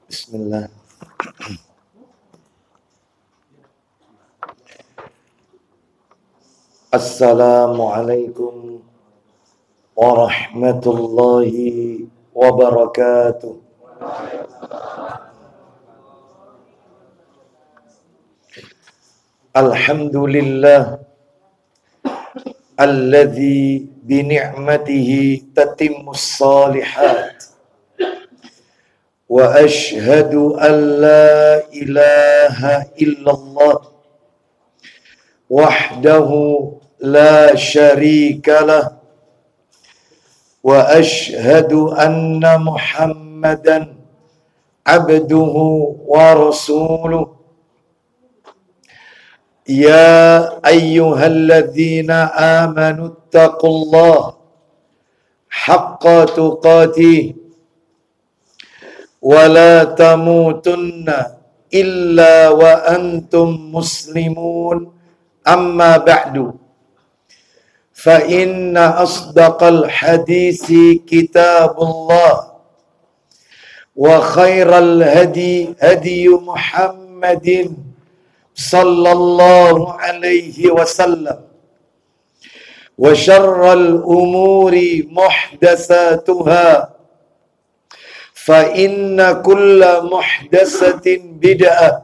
Bismillah. Assalamualaikum warahmatullahi wabarakatuh. Alhamdulillah alladzi bi ni'matihi tatimmus shalihat. Wa ashhadu an la ilaha illallah wahdahu la syarika lah wa ashhadu anna Muhammadan abduhu wa rasuluh. Ya ayyuhalladzina amanu taqullaha haqqa tuqatih wa la tamutunna illa wa antum muslimun. Amma ba'du, fa inna asdaqal hadisi kitabullah wa khairal hadi hadi Muhammadin sallallahu alaihi wasallam wa syarral umuri muhdatsatuha fa inna kulla muhdatsatin bid'ah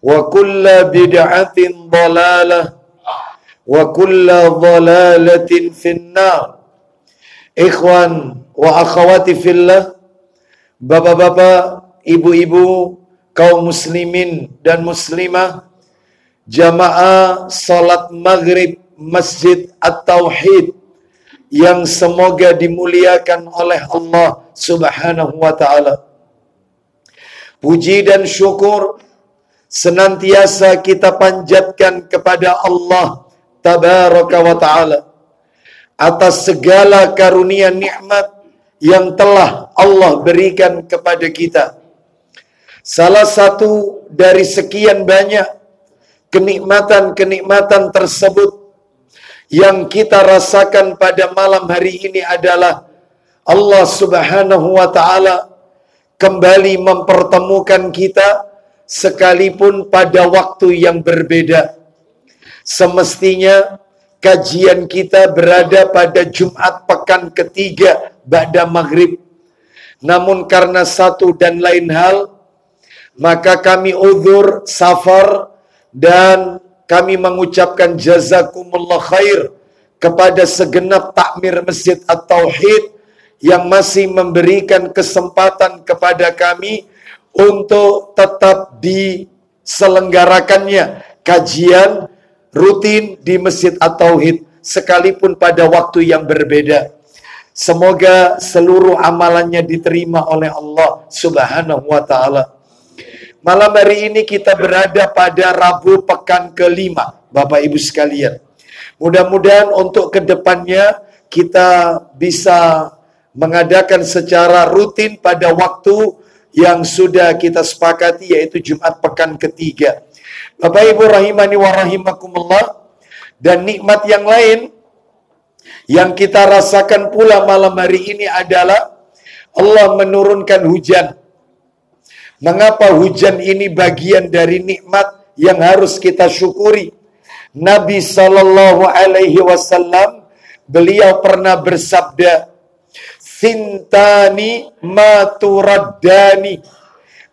wa kulla bid'atin dhalalah wa kulla dhalalatin finnar. Ikhwan wa akhawati fillah, bapak-bapak, ibu-ibu, kaum muslimin dan muslimah, jamaah salat maghrib Masjid At-Tauhid yang semoga dimuliakan oleh Allah Subhanahu wa ta'ala. Puji dan syukur senantiasa kita panjatkan kepada Allah Tabaraka wa ta'ala atas segala karunia nikmat yang telah Allah berikan kepada kita. Salah satu dari sekian banyak kenikmatan-kenikmatan tersebut yang kita rasakan pada malam hari ini adalah Allah Subhanahu wa ta'ala kembali mempertemukan kita sekalipun pada waktu yang berbeda. Semestinya kajian kita berada pada Jumat pekan ketiga ba'da maghrib. Namun karena satu dan lain hal, maka kami uzur safar dan kami mengucapkan jazakumullah khair kepada segenap takmir Masjid At-Tauhid yang masih memberikan kesempatan kepada kami untuk tetap diselenggarakannya kajian rutin di Masjid At-Tauhid sekalipun pada waktu yang berbeda. Semoga seluruh amalannya diterima oleh Allah Subhanahu wa ta'ala. Malam hari ini kita berada pada Rabu pekan kelima, Bapak Ibu sekalian. Mudah-mudahan untuk kedepannya kita bisa mengadakan secara rutin pada waktu yang sudah kita sepakati, yaitu Jumat pekan ketiga. Bapak Ibu rahimani wa rahimakumullah. Dan nikmat yang lain yang kita rasakan pula malam hari ini adalah Allah menurunkan hujan. Mengapa hujan ini bagian dari nikmat yang harus kita syukuri? Nabi Sallallahu Alaihi Wasallam beliau pernah bersabda, "Thintani maturaddani."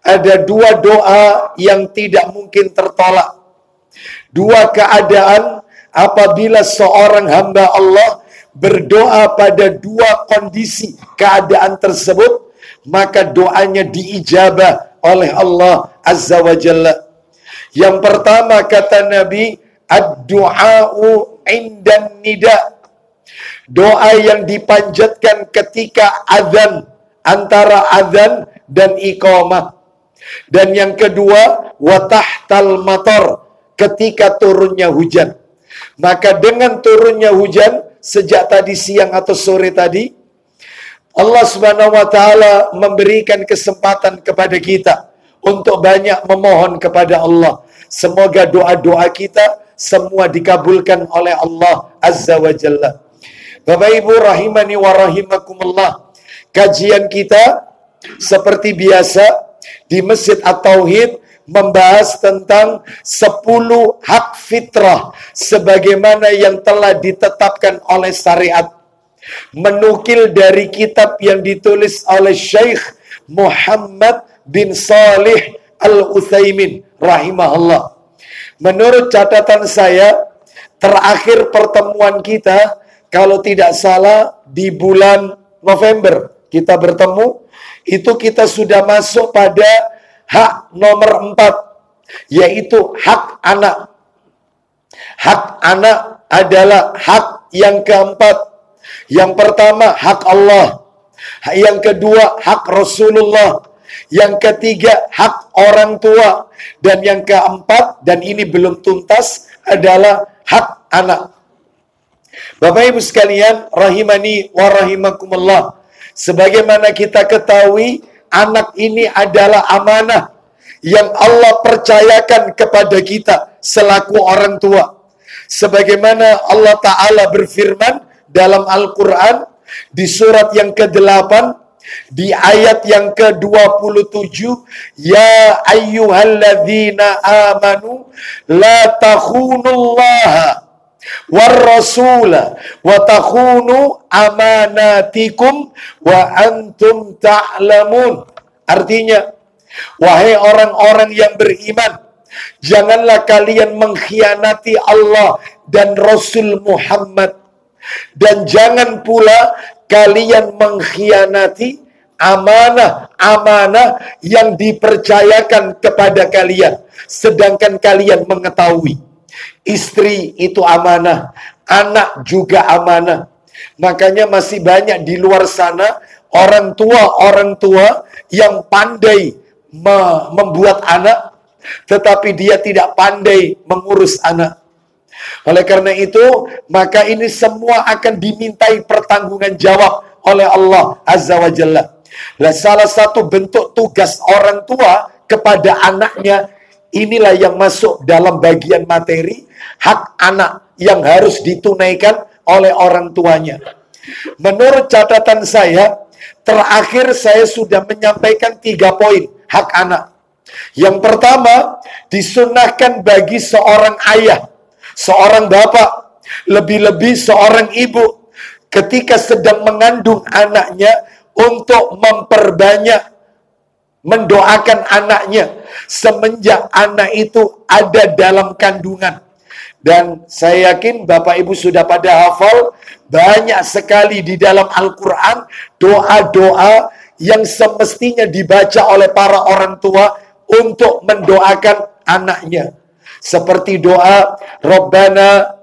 Ada dua doa yang tidak mungkin tertolak. Dua keadaan apabila seorang hamba Allah berdoa pada dua kondisi keadaan tersebut, maka doanya diijabah oleh Allah Azza wa Jalla. Yang pertama kata Nabi, ad-du'a'u indan nida. Doa yang dipanjatkan ketika azan, antara azan dan iqamah. Dan yang kedua, wa tahtal matar, ketika turunnya hujan. Maka dengan turunnya hujan sejak tadi siang atau sore tadi, Allah Subhanahu wa ta'ala memberikan kesempatan kepada kita untuk banyak memohon kepada Allah. Semoga doa-doa kita semua dikabulkan oleh Allah Azza wa Jalla. Bapak Ibu rahimani wa rahimakumullah. Kajian kita seperti biasa di Masjid At-Tauhid membahas tentang 10 hak fitrah sebagaimana yang telah ditetapkan oleh syariat. Menukil dari kitab yang ditulis oleh Syekh Muhammad bin Salih Al-Utsaimin rahimahullah. Menurut catatan saya, terakhir pertemuan kita, kalau tidak salah di bulan November kita bertemu, itu kita sudah masuk pada hak nomor 4, yaitu hak anak. Hak anak adalah hak yang keempat. Yang pertama, hak Allah. Yang kedua, hak Rasulullah. Yang ketiga, hak orang tua. Dan yang keempat, dan ini belum tuntas, adalah hak anak. Bapak Ibu sekalian, rahimani wa rahimakumullah. Sebagaimana kita ketahui, anak ini adalah amanah yang Allah percayakan kepada kita selaku orang tua. Sebagaimana Allah Ta'ala berfirman dalam Al-Quran di surat yang ke-8 di ayat yang ke-27, ya ayyuhalladzina amanu la takhunullaha war rasula wa takhunu amanatikum wa antum ta'lamun. Artinya, wahai orang-orang yang beriman, janganlah kalian mengkhianati Allah dan Rasul Muhammad, dan jangan pula kalian mengkhianati amanah-amanah yang dipercayakan kepada kalian, sedangkan kalian mengetahui istri itu amanah, anak juga amanah. Makanya masih banyak di luar sana orang tua yang pandai membuat anak, tetapi dia tidak pandai mengurus anak. Oleh karena itu, maka ini semua akan dimintai pertanggungan jawab oleh Allah Azza wa Jalla. Nah, salah satu bentuk tugas orang tua kepada anaknya, inilah yang masuk dalam bagian materi hak anak yang harus ditunaikan oleh orang tuanya. Menurut catatan saya, terakhir saya sudah menyampaikan 3 poin hak anak. Yang pertama, disunahkan bagi seorang ayah, seorang bapak, lebih-lebih seorang ibu, ketika sedang mengandung anaknya, untuk memperbanyak mendoakan anaknya semenjak anak itu ada dalam kandungan. Dan saya yakin Bapak Ibu sudah pada hafal banyak sekali di dalam Al-Quran doa-doa yang semestinya dibaca oleh para orang tua untuk mendoakan anaknya. Seperti doa Rabbana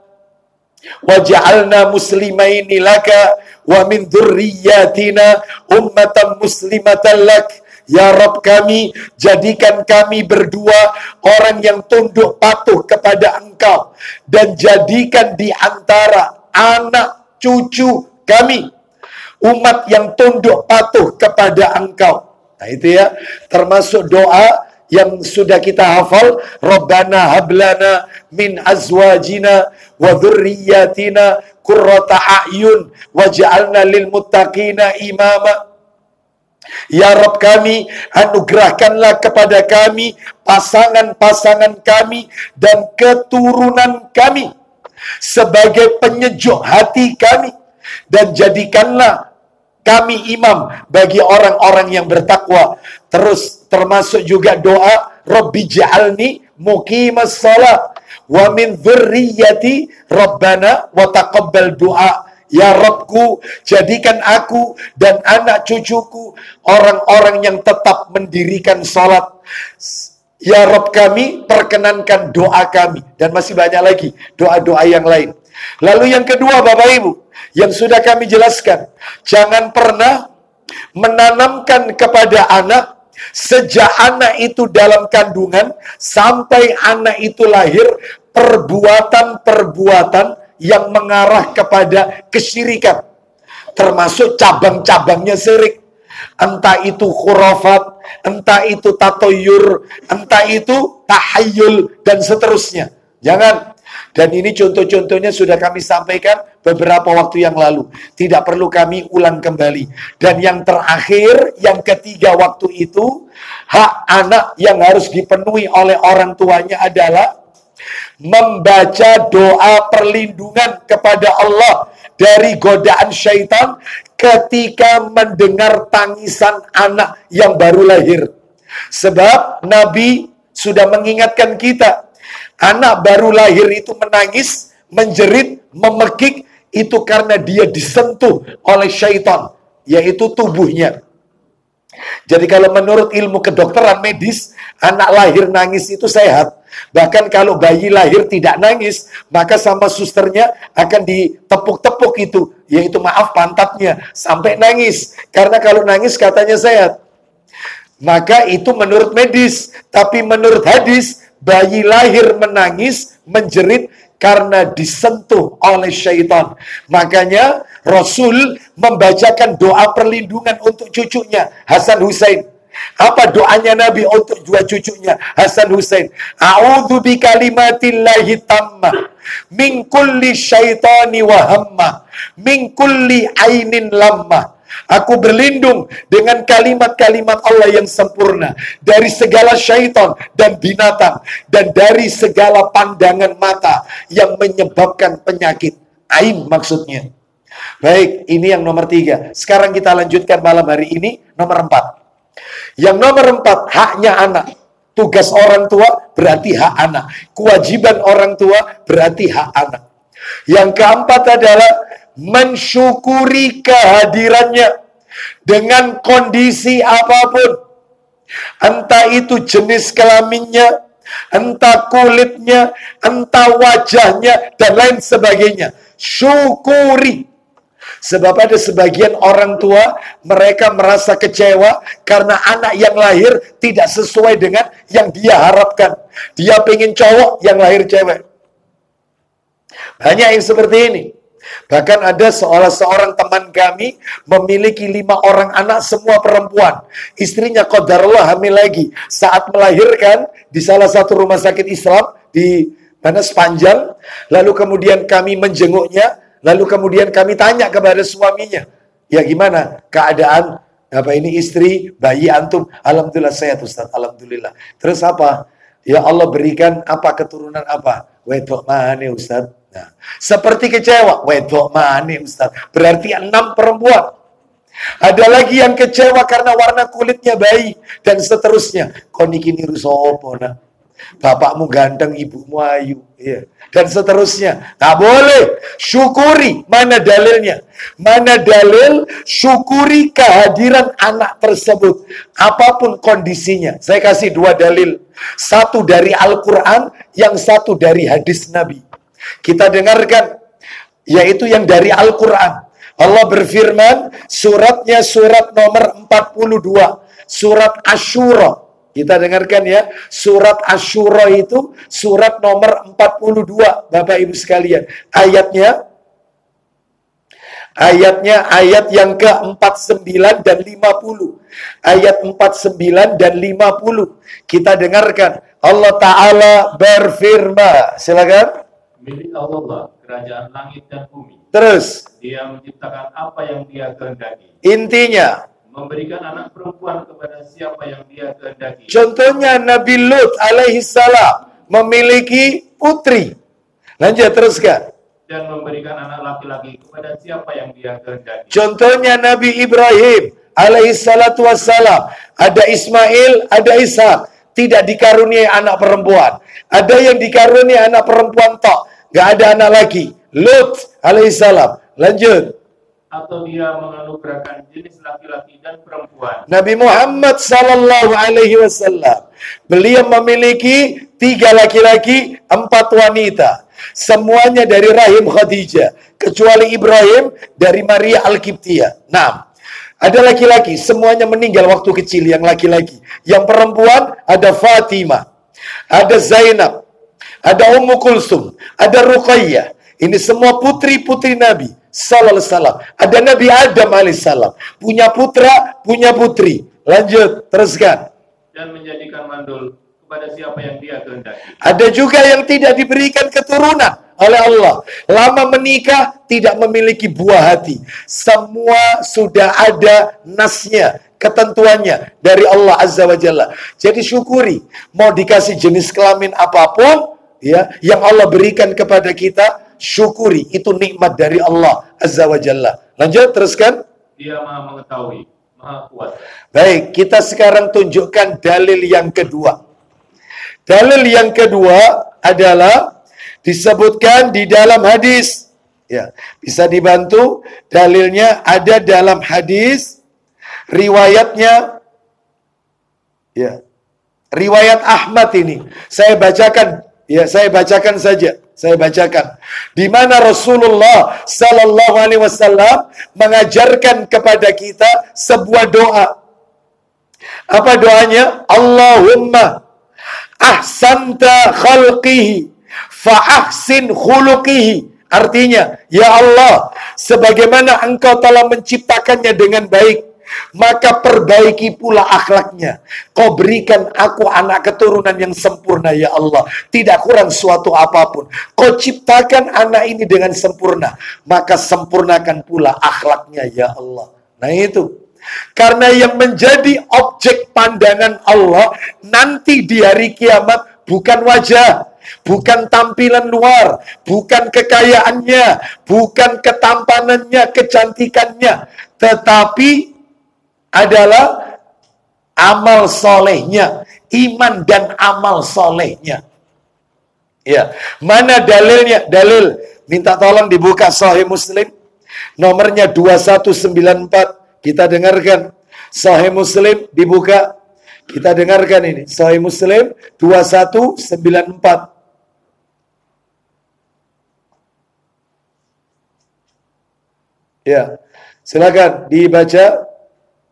waj'alna muslimaini laka wa min dzurriyyatina ummatan muslimatan lak. Ya Rabb kami, jadikan kami berdua orang yang tunduk patuh kepada Engkau, dan jadikan di antara anak cucu kami umat yang tunduk patuh kepada Engkau. Nah itu ya, termasuk doa yang sudah kita hafal, Rabbana hablana min azwajina wa dzurriyyatina qurrata a'yun waj'alna lil muttaqina imama. Ya Rabb kami, anugerahkanlah kepada kami pasangan-pasangan kami dan keturunan kami sebagai penyejuk hati kami, dan jadikanlah kami imam bagi orang-orang yang bertakwa. Terus termasuk juga doa Rabbi ja'alni muqimas shalah wa min dzurriyyati Rabbana wa taqabbal du'a. Ya Rabbku, jadikan aku dan anak cucuku orang-orang yang tetap mendirikan salat. Ya Rabb kami, perkenankan doa kami. Dan masih banyak lagi doa-doa yang lain. Lalu yang kedua Bapak Ibu, yang sudah kami jelaskan, jangan pernah menanamkan kepada anak sejak anak itu dalam kandungan sampai anak itu lahir perbuatan-perbuatan yang mengarah kepada kesyirikan, termasuk cabang-cabangnya syirik. Entah itu khurafat, entah itu tatoyur, entah itu tahayyul, dan seterusnya. Jangan. Dan ini contoh-contohnya sudah kami sampaikan beberapa waktu yang lalu. Tidak perlu kami ulang kembali. Dan yang terakhir, yang ketiga waktu itu, hak anak yang harus dipenuhi oleh orang tuanya adalah membaca doa perlindungan kepada Allah dari godaan syaitan ketika mendengar tangisan anak yang baru lahir. Sebab Nabi sudah mengingatkan kita, anak baru lahir itu menangis, menjerit, memekik, itu karena dia disentuh oleh syaitan, yaitu tubuhnya. Jadi kalau menurut ilmu kedokteran medis, anak lahir nangis itu sehat. Bahkan kalau bayi lahir tidak nangis, maka sama susternya akan ditepuk-tepuk itu, yaitu maaf pantatnya, sampai nangis. Karena kalau nangis katanya sehat. Maka itu menurut medis. Tapi menurut hadis, bayi lahir menangis, menjerit karena disentuh oleh syaitan. Makanya Rasul membacakan doa perlindungan untuk cucunya, Hasan Husain. Apa doanya Nabi untuk dua cucunya, Hasan Husain? A'udzu bikalimatillahi tammah min kulli syaitani wa hammah min kulli ainin lammah. Aku berlindung dengan kalimat-kalimat Allah yang sempurna dari segala syaitan dan binatang dan dari segala pandangan mata yang menyebabkan penyakit. Ain maksudnya. Baik, ini yang nomor 3. Sekarang kita lanjutkan malam hari ini nomor 4. Yang nomor 4, haknya anak. Tugas orang tua berarti hak anak. Kewajiban orang tua berarti hak anak. Yang keempat adalah mensyukuri kehadirannya dengan kondisi apapun. Entah itu jenis kelaminnya, entah kulitnya, entah wajahnya, dan lain sebagainya. Syukuri. Sebab ada sebagian orang tua, mereka merasa kecewa karena anak yang lahir tidak sesuai dengan yang dia harapkan. Dia pengen cowok, yang lahir cewek. Banyak yang seperti ini. Bahkan ada seorang teman kami memiliki 5 orang anak, semua perempuan. Istrinya qadarullah hamil lagi. Saat melahirkan di salah satu rumah sakit Islam di mana Sepanjang, lalu kemudian kami menjenguknya. Lalu kemudian kami tanya kepada suaminya, ya gimana keadaan apa ini istri, bayi antum? Alhamdulillah sehat Ustaz, alhamdulillah. Terus apa? Ya Allah berikan apa keturunan apa? Wedok mana Ustaz? Nah, seperti kecewa, wedok mana Ustaz? Berarti 6 perempuan. Ada lagi yang kecewa karena warna kulitnya bayi dan seterusnya. Kau niki niru sopo nak? Bapakmu ganteng, ibumu ayu, ya. Dan seterusnya. Tak boleh. Syukuri. Mana dalilnya? Mana dalil syukuri kehadiran anak tersebut, apapun kondisinya. Saya kasih 2 dalil. Satu dari Al-Quran, yang satu dari hadis Nabi. Kita dengarkan, yaitu yang dari Al-Quran. Allah berfirman, suratnya surat nomor 42, surat Asyura. Kita dengarkan ya, surat Asyura itu surat nomor 42, Bapak Ibu sekalian. Ayat yang ke-49 dan 50. Ayat 49 dan 50. Kita dengarkan. Allah Ta'ala berfirman. Silakan. Milik Allah kerajaan langit dan bumi. Terus. Dia menciptakan apa yang dia kehendaki. Intinya. Memberikan anak perempuan kepada siapa yang dia kehendaki. Contohnya Nabi Lut alaihissalam memiliki putri. Lanjut teruskan. Dan memberikan anak laki-laki kepada siapa yang dia kehendaki. Contohnya Nabi Ibrahim alaihissalatu wassalam. Ada Ismail, ada Ishak. Tidak dikaruniai anak perempuan. Ada yang dikaruniai anak perempuan tok. Gak ada anak lagi. Lut alaihissalam. Lanjut. Atau dia menganugerahkan jenis laki-laki dan perempuan. Nabi Muhammad sallallahu alaihi wasallam, beliau memiliki 3 laki-laki, 4 wanita. Semuanya dari rahim Khadijah, kecuali Ibrahim dari Maria Al-Qibtiyah. Nah, ada laki-laki, semuanya meninggal waktu kecil yang laki-laki. Yang perempuan ada Fatimah, ada Zainab, ada Ummu Kulsum, ada Ruqayyah. Ini semua putri-putri Nabi sallallahu alaihi wasallam. Ada Nabi Adam alaihissalam, punya putra, punya putri. Lanjut, teruskan. Dan menjadikan mandul kepada siapa yang dia kehendaki. Ada juga yang tidak diberikan keturunan oleh Allah. Lama menikah tidak memiliki buah hati. Semua sudah ada nasnya, ketentuannya dari Allah Azza wa Jalla. Jadi syukuri, mau dikasih jenis kelamin apapun ya yang Allah berikan kepada kita, syukuri, itu nikmat dari Allah Azza wa Jalla. Lanjut, teruskan. Dia Maha mengetahui, Maha kuat. Baik, kita sekarang tunjukkan dalil yang kedua. Dalil yang kedua adalah disebutkan di dalam hadis. Ya, bisa dibantu. Dalilnya ada dalam hadis, riwayatnya ya. Riwayat Ahmad ini. Saya bacakan, ya, saya bacakan saja. Saya bacakan. Di mana Rasulullah sallallahu alaihi wasallam mengajarkan kepada kita sebuah doa. Apa doanya? Allahumma ahsanta khalqihi fa ahsin khuluqihi. Artinya, ya Allah, sebagaimana engkau telah menciptakannya dengan baik, maka perbaiki pula akhlaknya. Kau berikan aku anak keturunan yang sempurna, ya Allah. Tidak kurang suatu apapun. Kau ciptakan anak ini dengan sempurna, maka sempurnakan pula akhlaknya, ya Allah. Nah itu. Karena yang menjadi objek pandangan Allah nanti di hari kiamat bukan wajah, bukan tampilan luar, bukan kekayaannya, bukan ketampanannya, kecantikannya, tetapi adalah amal solehnya, iman dan amal solehnya. Ya, mana dalilnya? Dalil, minta tolong dibuka Sahih Muslim, nomornya 2194. Kita dengarkan. Sahih Muslim dibuka. Kita dengarkan ini. Sahih Muslim 2194. Ya, silakan dibaca.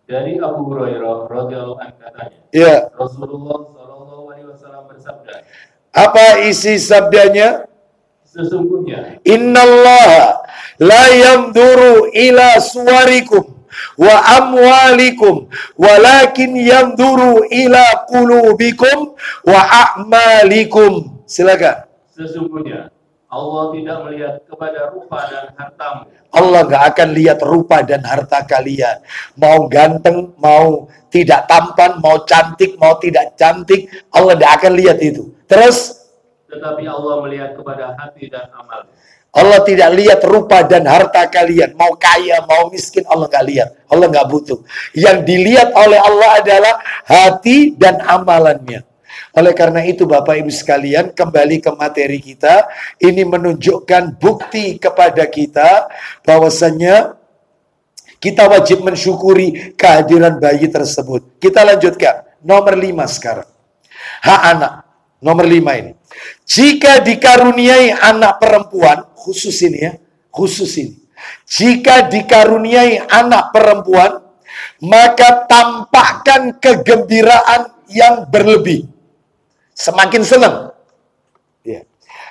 Dari Abu Hurairah radhiyallahu anhu katanya. Ya. Rasulullah sallallahu alaihi wasallam bersabda. Apa isi sabdanya? Sesungguhnya Innallaha la yamduru ila suwarikum wa amwalikum walakin yamduru ila qulubikum wa a'malikum. Silakan. Sesungguhnya Allah tidak melihat kepada rupa dan hartamu. Allah gak akan lihat rupa dan harta kalian. Mau ganteng, mau tidak tampan, mau cantik, mau tidak cantik, Allah gak akan lihat itu. Terus, tetapi Allah melihat kepada hati dan amal. Allah tidak lihat rupa dan harta kalian. Mau kaya, mau miskin, Allah nggak lihat. Allah nggak butuh. Yang dilihat oleh Allah adalah hati dan amalannya. Oleh karena itu Bapak Ibu sekalian, kembali ke materi kita. Ini menunjukkan bukti kepada kita bahwasanya kita wajib mensyukuri kehadiran bayi tersebut. Kita lanjutkan. Nomor 5 sekarang. Hak anak. Nomor 5 ini. Jika dikaruniai anak perempuan, khusus ini ya, khusus ini. Jika dikaruniai anak perempuan, maka tampakkan kegembiraan yang berlebih. Semakin senang. Ya.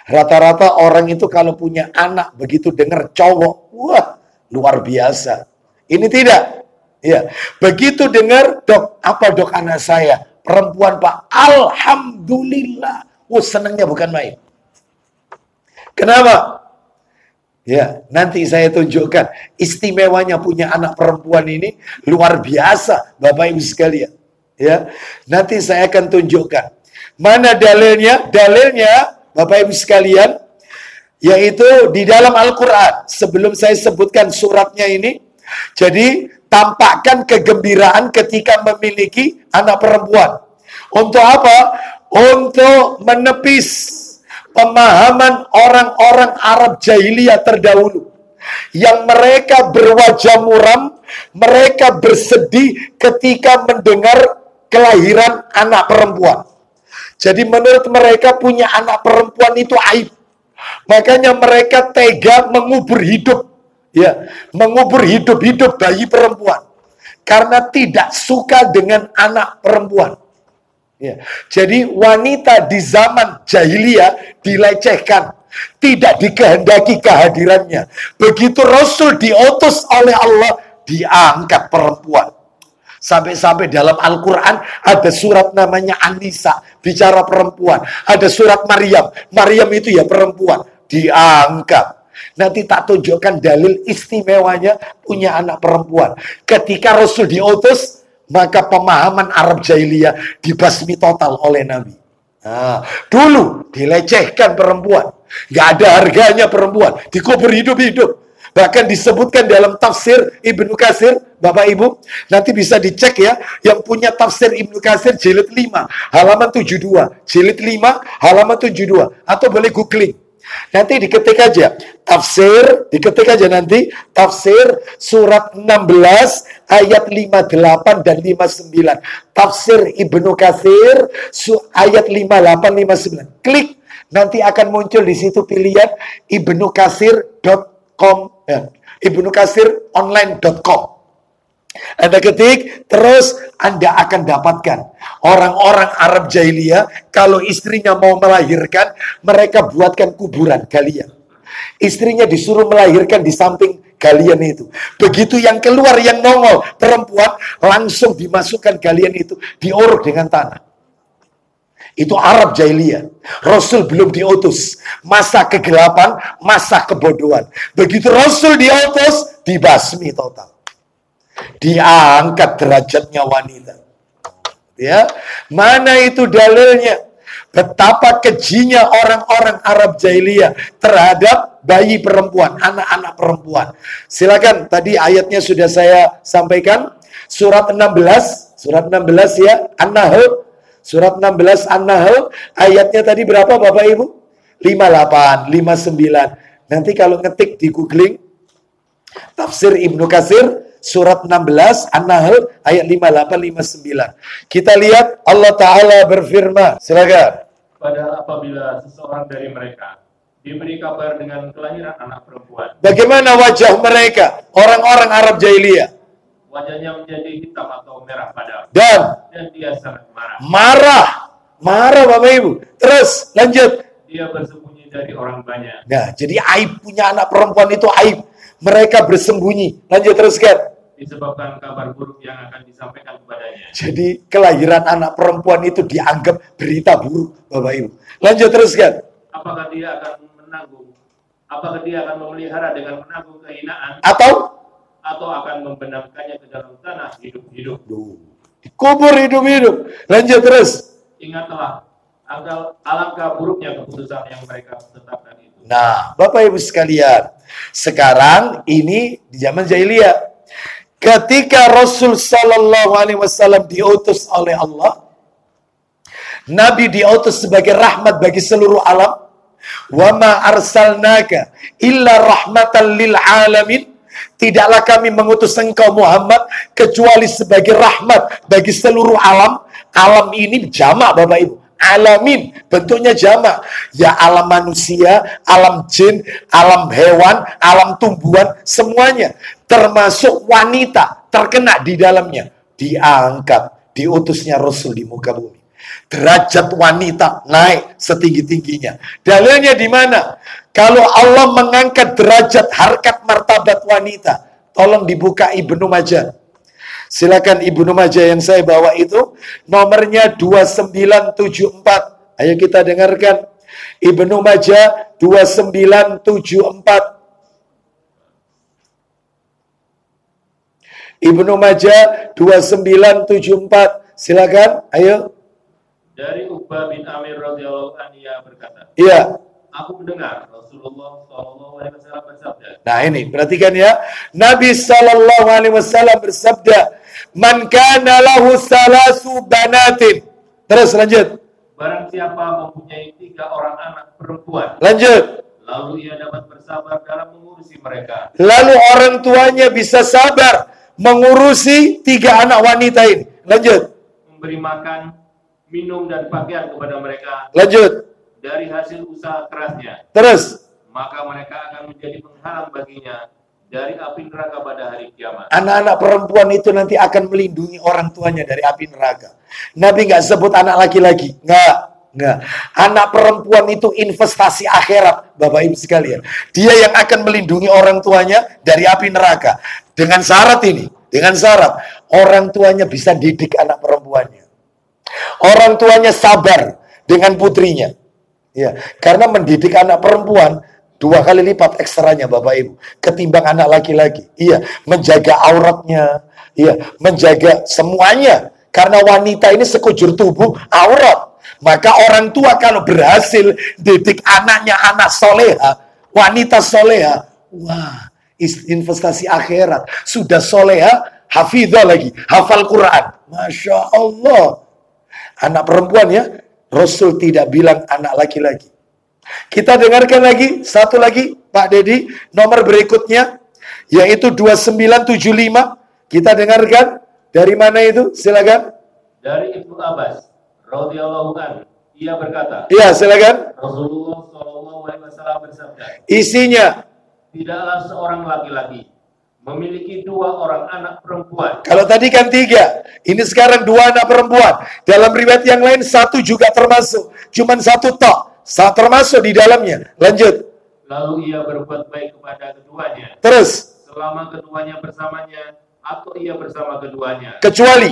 Rata-rata orang itu kalau punya anak, begitu dengar cowok, wah, luar biasa. Ini tidak. Ya. Begitu dengar, dok, apa dok anak saya? Perempuan Pak, alhamdulillah. Senangnya bukan main. Kenapa? Ya, nanti saya tunjukkan istimewanya punya anak perempuan ini luar biasa, Bapak Ibu sekalian. Ya, nanti saya akan tunjukkan. Mana dalilnya? Dalilnya, Bapak Ibu sekalian, yaitu di dalam Al-Quran. Sebelum saya sebutkan suratnya ini, jadi tampakkan kegembiraan ketika memiliki anak perempuan. Untuk apa? Untuk menepis pemahaman orang-orang Arab jahiliyah terdahulu. Yang mereka berwajah muram, mereka bersedih ketika mendengar kelahiran anak perempuan. Jadi menurut mereka punya anak perempuan itu aib. Makanya mereka tega mengubur hidup. Ya, mengubur hidup-hidup bayi perempuan. Karena tidak suka dengan anak perempuan. Ya. Jadi wanita di zaman jahiliyah dilecehkan, tidak dikehendaki kehadirannya. Begitu Rasul diutus oleh Allah, diangkat perempuan. Sampai-sampai dalam Al-Quran ada surat namanya An-Nisa, bicara perempuan. Ada surat Maryam, Maryam itu ya perempuan. diangkat. Nanti tak tunjukkan dalil istimewanya punya anak perempuan. Ketika Rasul diutus, maka pemahaman Arab jahiliyah dibasmi total oleh Nabi. Nah, dulu dilecehkan perempuan, nggak ada harganya perempuan, dikubur hidup-hidup. Bahkan disebutkan dalam tafsir Ibnu Katsir, Bapak Ibu, nanti bisa dicek ya, yang punya tafsir Ibnu Katsir jilid 5, halaman 72, jilid 5, halaman 72, atau boleh googling. Nanti diketik aja tafsir, diketik aja nanti tafsir surat 16 ayat 58 dan 59. Tafsir Ibnu Katsir ayat 58 59. Klik, nanti akan muncul di situ pilihan ibnukatsir.com ya, ibnukatsironline.com. Anda ketik, terus Anda akan dapatkan orang-orang Arab jahiliyah, kalau istrinya mau melahirkan, mereka buatkan kuburan galian. Istrinya disuruh melahirkan di samping galian itu. Begitu yang keluar, yang nongol perempuan, langsung dimasukkan galian itu, diuruk dengan tanah. Itu Arab jahiliyah. Rasul belum diutus. Masa kegelapan, masa kebodohan. Begitu Rasul diutus, dibasmi total. Diangkat derajatnya wanita. Ya, mana itu dalilnya? Betapa kejinya orang-orang Arab jahiliyah terhadap bayi perempuan, anak-anak perempuan. Silakan, tadi ayatnya sudah saya sampaikan. Surat 16 ya, An-Nahl. Surat 16 An-Nahl, ayatnya tadi berapa Bapak Ibu? 58, 59. Nanti kalau ngetik di googling tafsir Ibnu Katsir surat 16 An-Nahl ayat 58 59. Kita lihat Allah Ta'ala berfirman. Silakan. Padahal apabila seseorang dari mereka diberi kabar dengan kelahiran anak perempuan, bagaimana wajah mereka? Orang-orang Arab jahiliyah. Wajahnya menjadi hitam atau merah padam. Dan dia sangat marah. Marah Bapak Ibu. Terus lanjut. Dia bersembunyi dari orang banyak. Nah, jadi aib punya anak perempuan itu aib. Mereka bersembunyi. Lanjut teruskan. Disebabkan kabar buruk yang akan disampaikan kepadanya. Jadi kelahiran anak perempuan itu dianggap berita buruk, Bapak Ibu. Lanjut teruskan. Apakah dia akan menanggung? Apakah dia akan memelihara dengan menanggung kehinaan? Atau akan membenamkannya ke dalam tanah hidup-hidup? Dikubur hidup-hidup. Lanjut terus. Ingatlah, alangkah buruknya keputusan yang mereka tetapkan itu. Nah, Bapak Ibu sekalian, sekarang ini di zaman jahiliyah. Ketika Rasul Sallallahu Alaihi Wasallam diutus oleh Allah, Nabi diutus sebagai rahmat bagi seluruh alam. Wa ma arsalnaka illa rahmatan lil alamin. Tidaklah kami mengutus engkau Muhammad kecuali sebagai rahmat bagi seluruh alam. Alam ini jamak Bapak Ibu. Alamin bentuknya jamak. Ya alam manusia, alam jin, alam hewan, alam tumbuhan, semuanya. Termasuk wanita terkena di dalamnya. Diangkat, diutusnya Rasul di muka bumi. Derajat wanita naik setinggi-tingginya. Dalilnya di mana? Kalau Allah mengangkat derajat harkat martabat wanita, tolong dibuka Ibnu Majah. Silakan Ibnu Majah yang saya bawa itu nomornya 2974. Ayo kita dengarkan. Ibnu Majah 2974. Ibnu Majah 2974. Silakan, ayo. Dari Uqbah bin Amir radhiyallahu anhu ia berkata. Iya. Aku mendengar Rasulullah sallallahu alaihi wasallam bersabda. Nah, ini perhatikan ya. Nabi sallallahu alaihi wasallam bersabda, "Man kana lahu salasu banatin." Terus lanjut. Barang siapa mempunyai 3 orang anak perempuan. Lanjut. Lalu ia dapat bersabar dalam mengurusi mereka. Lalu orang tuanya bisa sabar mengurusi 3 anak wanita ini. Lanjut. Memberi makan, minum dan pakaian kepada mereka. Lanjut. Dari hasil usaha kerasnya. Terus. Maka mereka akan menjadi penghalang baginya dari api neraka pada hari kiamat. Anak-anak perempuan itu nanti akan melindungi orang tuanya dari api neraka. Nabi nggak sebut anak laki-laki. Nggak. Anak perempuan itu investasi akhirat, Bapak Ibu sekalian. Dia yang akan melindungi orang tuanya dari api neraka. Dengan syarat ini. Dengan syarat. Orang tuanya bisa didik anak perempuannya. Orang tuanya sabar dengan putrinya. Ya, karena mendidik anak perempuan 2 kali lipat ekstranya Bapak Ibu ketimbang anak laki-laki. Iya, menjaga auratnya, iya, menjaga semuanya. Karena wanita ini sekujur tubuh aurat. Maka orang tua kalau berhasil didik anaknya anak soleha, wanita soleha, wah, investasi akhirat. Sudah soleha, hafizah lagi, hafal Quran. Masya Allah. Anak perempuan ya, Rasul tidak bilang anak laki-laki. Kita dengarkan lagi, satu lagi Pak Dedi, nomor berikutnya, yaitu 2975. Kita dengarkan, dari mana itu? Silakan. Dari Ibnu Abbas radhiyallahu anhu, ia berkata, iya silakan. Rasulullah SAW bersabda, isinya, tidaklah seorang laki-laki memiliki 2 orang anak perempuan. Kalau tadi kan 3, ini sekarang 2 anak perempuan. Dalam riwayat yang lain 1 juga termasuk, cuman 1 tok, termasuk di dalamnya. Lanjut. Lalu ia berbuat baik kepada keduanya. Terus. Selama keduanya bersamanya, atau ia bersama keduanya. Kecuali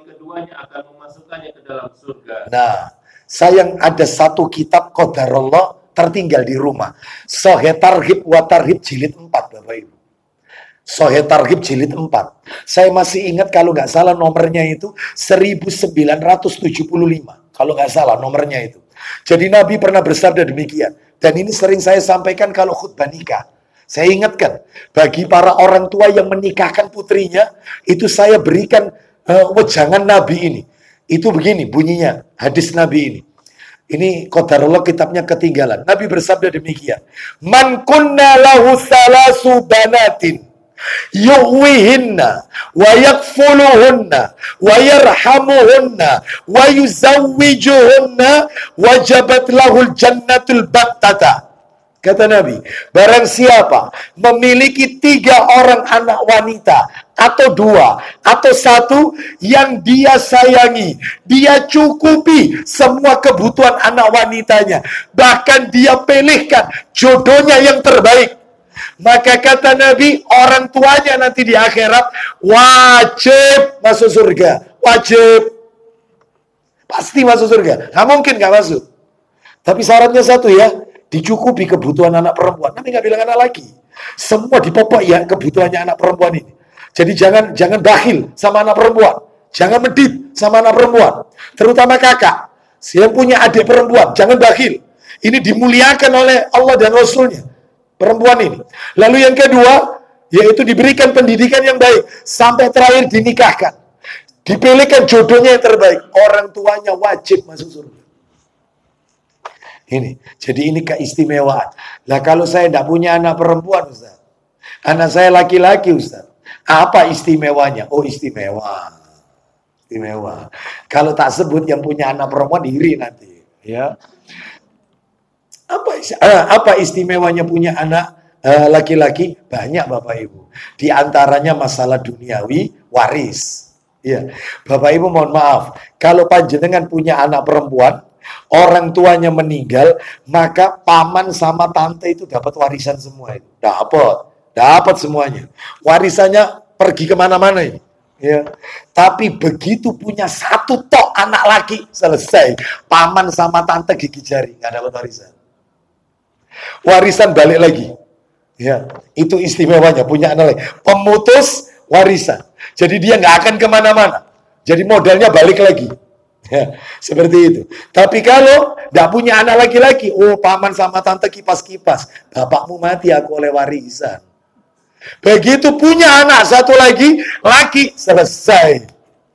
keduanya akan memasukkannya ke dalam surga. Nah, sayang ada 1 kitab qadarullah tertinggal di rumah. Sahih Targhib wa Tarhib jilid 4 Bapak Ibu. Sahih Targhib jilid 4. Saya masih ingat kalau nggak salah nomornya itu 1975. Kalau nggak salah nomornya itu. Jadi Nabi pernah bersabda demikian. Dan ini sering saya sampaikan kalau khutbah nikah. Saya ingatkan, bagi para orang tua yang menikahkan putrinya, itu saya berikan wejangan Nabi ini. Itu begini bunyinya, hadis Nabi ini. Ini qadarullah kitabnya ketinggalan. Nabi bersabda demikian. Man kunna lahu salasu banatin yu'wihinna wa yakfuluhunna wa yarhamuhunna wa yuzawwijuhunna wajabat lahul jannatul battata. Kata Nabi, barang siapa memiliki 3 orang anak wanita, atau 2, atau 1 yang dia sayangi, dia cukupi semua kebutuhan anak wanitanya, bahkan dia pilihkan jodohnya yang terbaik, maka kata Nabi, orang tuanya nanti di akhirat wajib masuk surga. Wajib. Pasti masuk surga. Nggak mungkin nggak masuk. Tapi syaratnya 1 ya, dicukupi kebutuhan anak perempuan. Nabi nggak bilang anak laki. Semua dipopok ya kebutuhannya anak perempuan ini. Jadi jangan bakhil sama anak perempuan. Jangan medit sama anak perempuan. Terutama kakak. Yang punya adik perempuan, jangan bakhil. Ini dimuliakan oleh Allah dan Rasulnya. Perempuan ini. Lalu yang kedua, yaitu diberikan pendidikan yang baik. Sampai terakhir dinikahkan. Dipilihkan jodohnya yang terbaik. Orang tuanya wajib masuk surga. Ini, jadi ini keistimewaan. Lah kalau saya tidak punya anak perempuan, Ustaz. Anak saya laki-laki, Ustaz. Apa istimewanya? Oh, istimewa. Istimewa. Kalau tak sebut yang punya anak perempuan, iri nanti. Ya. Apa istimewanya punya anak laki-laki? Banyak Bapak Ibu. Di antaranya masalah duniawi, waris. Ya. Bapak Ibu mohon maaf. Kalau panjenengan punya anak perempuan, orang tuanya meninggal, maka paman sama tante itu dapat warisan semua itu. Dapat semuanya. Warisannya pergi kemana-mana ini. Ya. Tapi begitu punya 1 tok anak laki, selesai. Paman sama tante gigi jari, nggak dapat warisan. Warisan balik lagi. Ya, itu istimewanya punya anak laki. Pemutus warisan. Jadi dia nggak akan kemana-mana. Jadi modalnya balik lagi. Ya, seperti itu. Tapi kalau tidak punya anak laki-laki, oh paman sama tante kipas-kipas, bapakmu mati aku oleh warisan. Begitu punya anak 1 lagi, laki, selesai.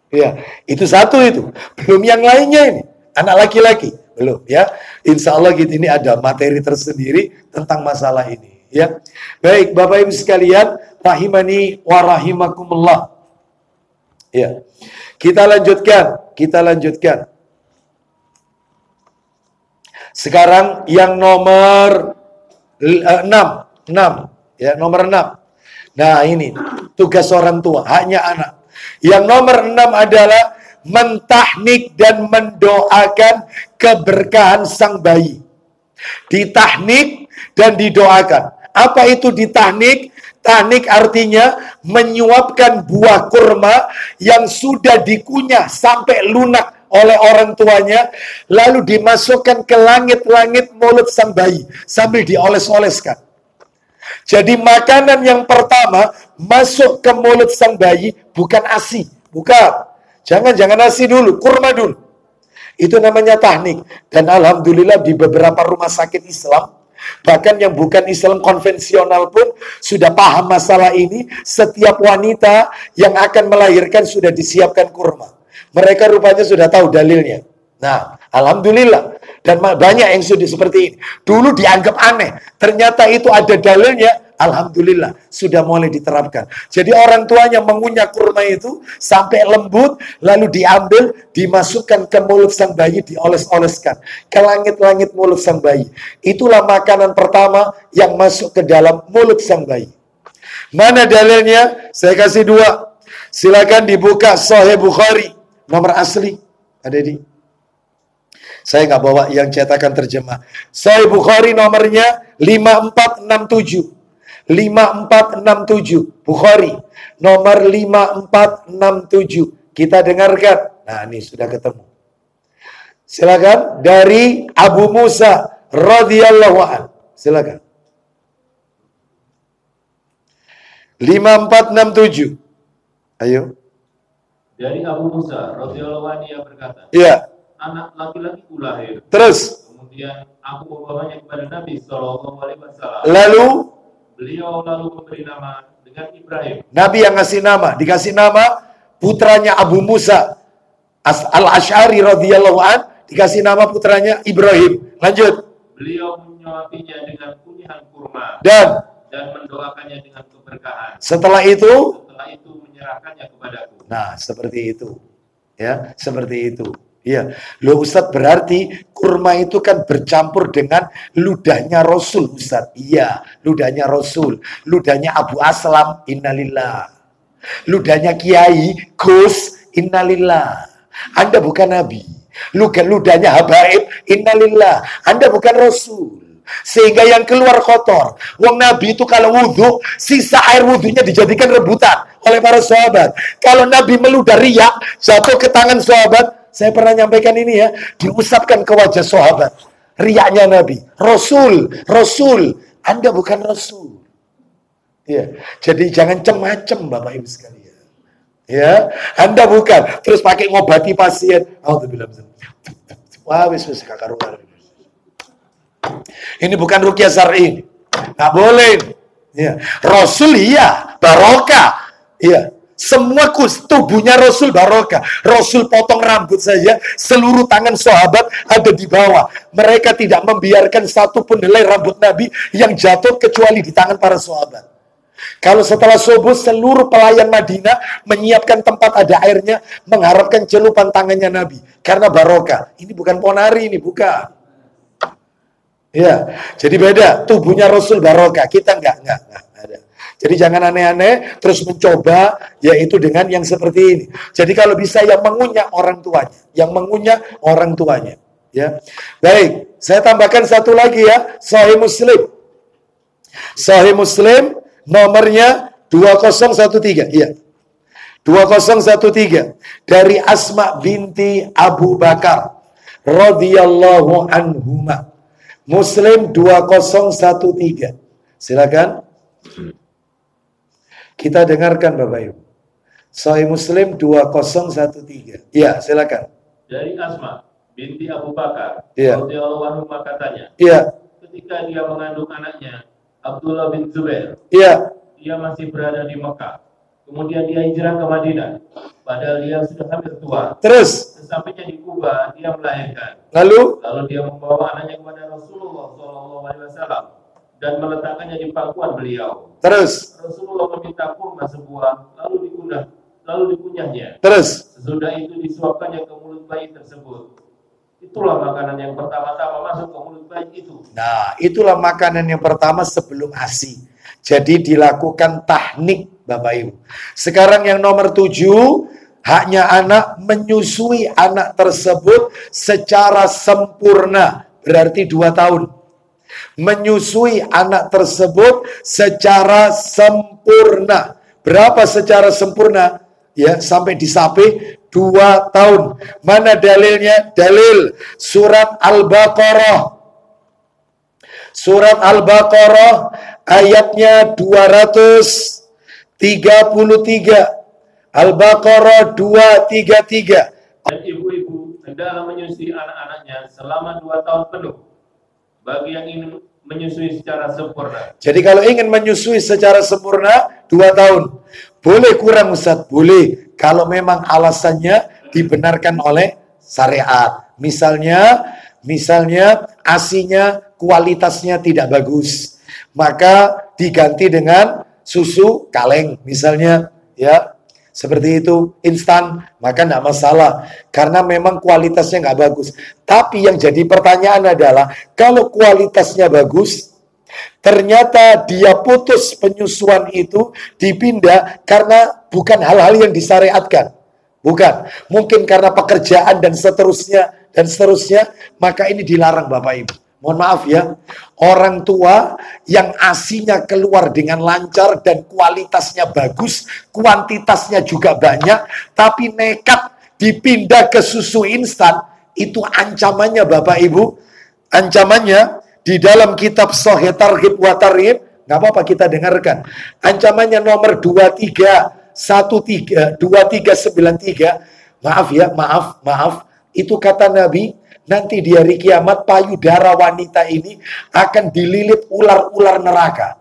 Ya, itu 1 itu. Belum yang lainnya ini, anak laki-laki. Belum ya. Insya Allah ini ada materi tersendiri tentang masalah ini. Ya, baik Bapak Ibu sekalian, rahimani wa rahimakumullah. Ya. Kita lanjutkan. Sekarang yang nomor 6 ya, nomor 6. Nah, ini tugas orang tua, haknya anak. Yang nomor 6 adalah mentahnik dan mendoakan keberkahan sang bayi. Ditahnik dan didoakan. Apa itu ditahnik? Tahnik artinya menyuapkan buah kurma yang sudah dikunyah sampai lunak oleh orang tuanya, lalu dimasukkan ke langit-langit mulut sang bayi sambil dioles-oleskan. Jadi makanan yang pertama masuk ke mulut sang bayi bukan ASI, bukan. Jangan ASI dulu, kurma dulu. Itu namanya tahnik. Dan alhamdulillah di beberapa rumah sakit Islam, bahkan yang bukan Islam konvensional pun sudah paham masalah ini. Setiap wanita yang akan melahirkan sudah disiapkan kurma. Mereka rupanya sudah tahu dalilnya. Nah, alhamdulillah. Dan banyak yang sudah seperti ini. Dulu dianggap aneh. Ternyata itu ada dalilnya. Alhamdulillah, sudah mulai diterapkan. Jadi orang tuanya mengunyah kurma itu sampai lembut, lalu diambil, dimasukkan ke mulut sang bayi, dioles-oleskan ke langit-langit mulut sang bayi. Itulah makanan pertama yang masuk ke dalam mulut sang bayi. Mana dalilnya? Saya kasih 2. Silakan dibuka Sahih Bukhari, nomor asli. Ada di? Saya nggak bawa yang cetakan terjemah. Sahih Bukhari nomornya 5467. 5467 Bukhari nomor 5467. Kita dengarkan. Nah, ini sudah ketemu. Silakan dari Abu Musa radhiyallahu an. Silakan. 5467. Ayo. Dari Abu Musa radhiyallahu an, ia berkata, Iya. Anak laki-laki ku lahir. Terus. Kemudian aku membawanya kepada Nabi SAW. Lalu Beliau lalu memberi nama dengan Ibrahim. Nabi yang ngasih nama, dikasih nama putranya Abu Musa Al-Asy'ari radhiyallahu an, dikasih nama putranya Ibrahim. Lanjut. Beliau menyuapinya dengan kunyihan kurma Dan mendoakannya dengan keberkahan. setelah itu Menyerahkannya kepadaku. Nah, seperti itu. Ya, seperti itu. Iya, loh Ustadz, berarti kurma itu kan bercampur dengan ludahnya Rasul, Ustadz. Iya, ludahnya Rasul, ludahnya Abu Aslam, innalillah. Ludahnya Kiai Gus, innalillah. Anda bukan Nabi. Ludahnya Habaib, innalillah. Anda bukan Rasul. Sehingga yang keluar kotor. Wong Nabi itu kalau wudhu, sisa air wudhunya dijadikan rebutan oleh para sahabat. Kalau Nabi meludah riak, jatuh ke tangan sahabat. Saya pernah nyampaikan ini ya, diusapkan ke wajah sahabat. Riaknya Nabi. Rasul. Anda bukan Rasul. Ya, jadi jangan cem-macem Bapak Ibu sekalian. Ya, Anda bukan. Terus pakai ngobati pasien. Wah, wis kakaruan. Ini bukan ruqyah syar'i. Nggak boleh. Ya. Rasul iya, barokah. Iya. Semua tubuhnya Rasul barokah. Rasul potong rambut saja, seluruh tangan sahabat ada di bawah. Mereka tidak membiarkan satu pun helai rambut Nabi yang jatuh kecuali di tangan para sahabat. Kalau setelah subuh seluruh pelayan Madinah menyiapkan tempat ada airnya, mengharapkan celupan tangannya Nabi karena barokah. Ini bukan ponari, ini bukan. Ya, jadi beda. Tubuhnya Rasul barokah, kita enggak ada. Jadi jangan aneh-aneh terus mencoba yaitu dengan yang seperti ini. Jadi kalau bisa yang mengunyah orang tuanya, ya. Baik, saya tambahkan satu lagi ya, Sahih Muslim. Sahih Muslim nomornya 2013. Iya. 2013 dari Asma binti Abu Bakar radhiyallahu anhuma. Muslim 2013. Silakan. Kita dengarkan Bapak Ibu. Sahih Muslim 2013. Iya, silakan. Dari Asma binti Abu Bakar radhiyallahu anhu katanya. Iya. Ketika dia mengandung anaknya Abdullah bin Zubair. Iya. Dia masih berada di Mekah. Kemudian dia hijrah ke Madinah. Padahal dia sudah hampir tua. Terus Sesampainya di Kuba, dia melahirkan. Lalu dia membawa anaknya kepada Rasulullah SAW dan meletakkannya di pangkuan beliau. Terus Rasulullah meminta kurma sebuah, lalu dikunyahnya. Terus Sesudah itu disuapkannya ke mulut bayi tersebut. Itulah makanan yang pertama-tama masuk ke mulut bayi itu. Nah, itulah makanan yang pertama sebelum ASI. Jadi dilakukan tahnik Bapak Ibu. Sekarang yang nomor 7, haknya anak menyusui anak tersebut secara sempurna. Berarti 2 tahun. Menyusui anak tersebut secara sempurna. Berapa secara sempurna? Ya, sampai disape 2 tahun. Mana dalilnya? Dalil surat Al-Baqarah. Surat Al-Baqarah ayatnya 233. Al-Baqarah 233. Dan ibu-ibu hendaklah menyusui anak-anaknya selama 2 tahun penuh bagi yang ingin menyusui secara sempurna. Jadi kalau ingin menyusui secara sempurna 2 tahun. Boleh kurang Ustaz? Boleh. Kalau memang alasannya dibenarkan oleh syariat. Misalnya ASI-nya kualitasnya tidak bagus. Maka diganti dengan susu kaleng misalnya, ya. Seperti itu, instan, maka tidak masalah. Karena memang kualitasnya nggak bagus. Tapi yang jadi pertanyaan adalah, kalau kualitasnya bagus, ternyata dia putus penyusuan itu, dipindah karena bukan hal-hal yang disyariatkan. Bukan. Mungkin karena pekerjaan dan seterusnya, maka ini dilarang Bapak Ibu. Mohon maaf ya, orang tua yang ASI-nya keluar dengan lancar dan kualitasnya bagus, kuantitasnya juga banyak, tapi nekat dipindah ke susu instan, itu ancamannya Bapak Ibu, ancamannya di dalam kitab Shahih Targhib wa Tarhib, nggak apa-apa kita dengarkan. Ancamannya nomor 2393, maaf, itu kata Nabi, nanti di hari kiamat payudara wanita ini akan dililit ular-ular neraka.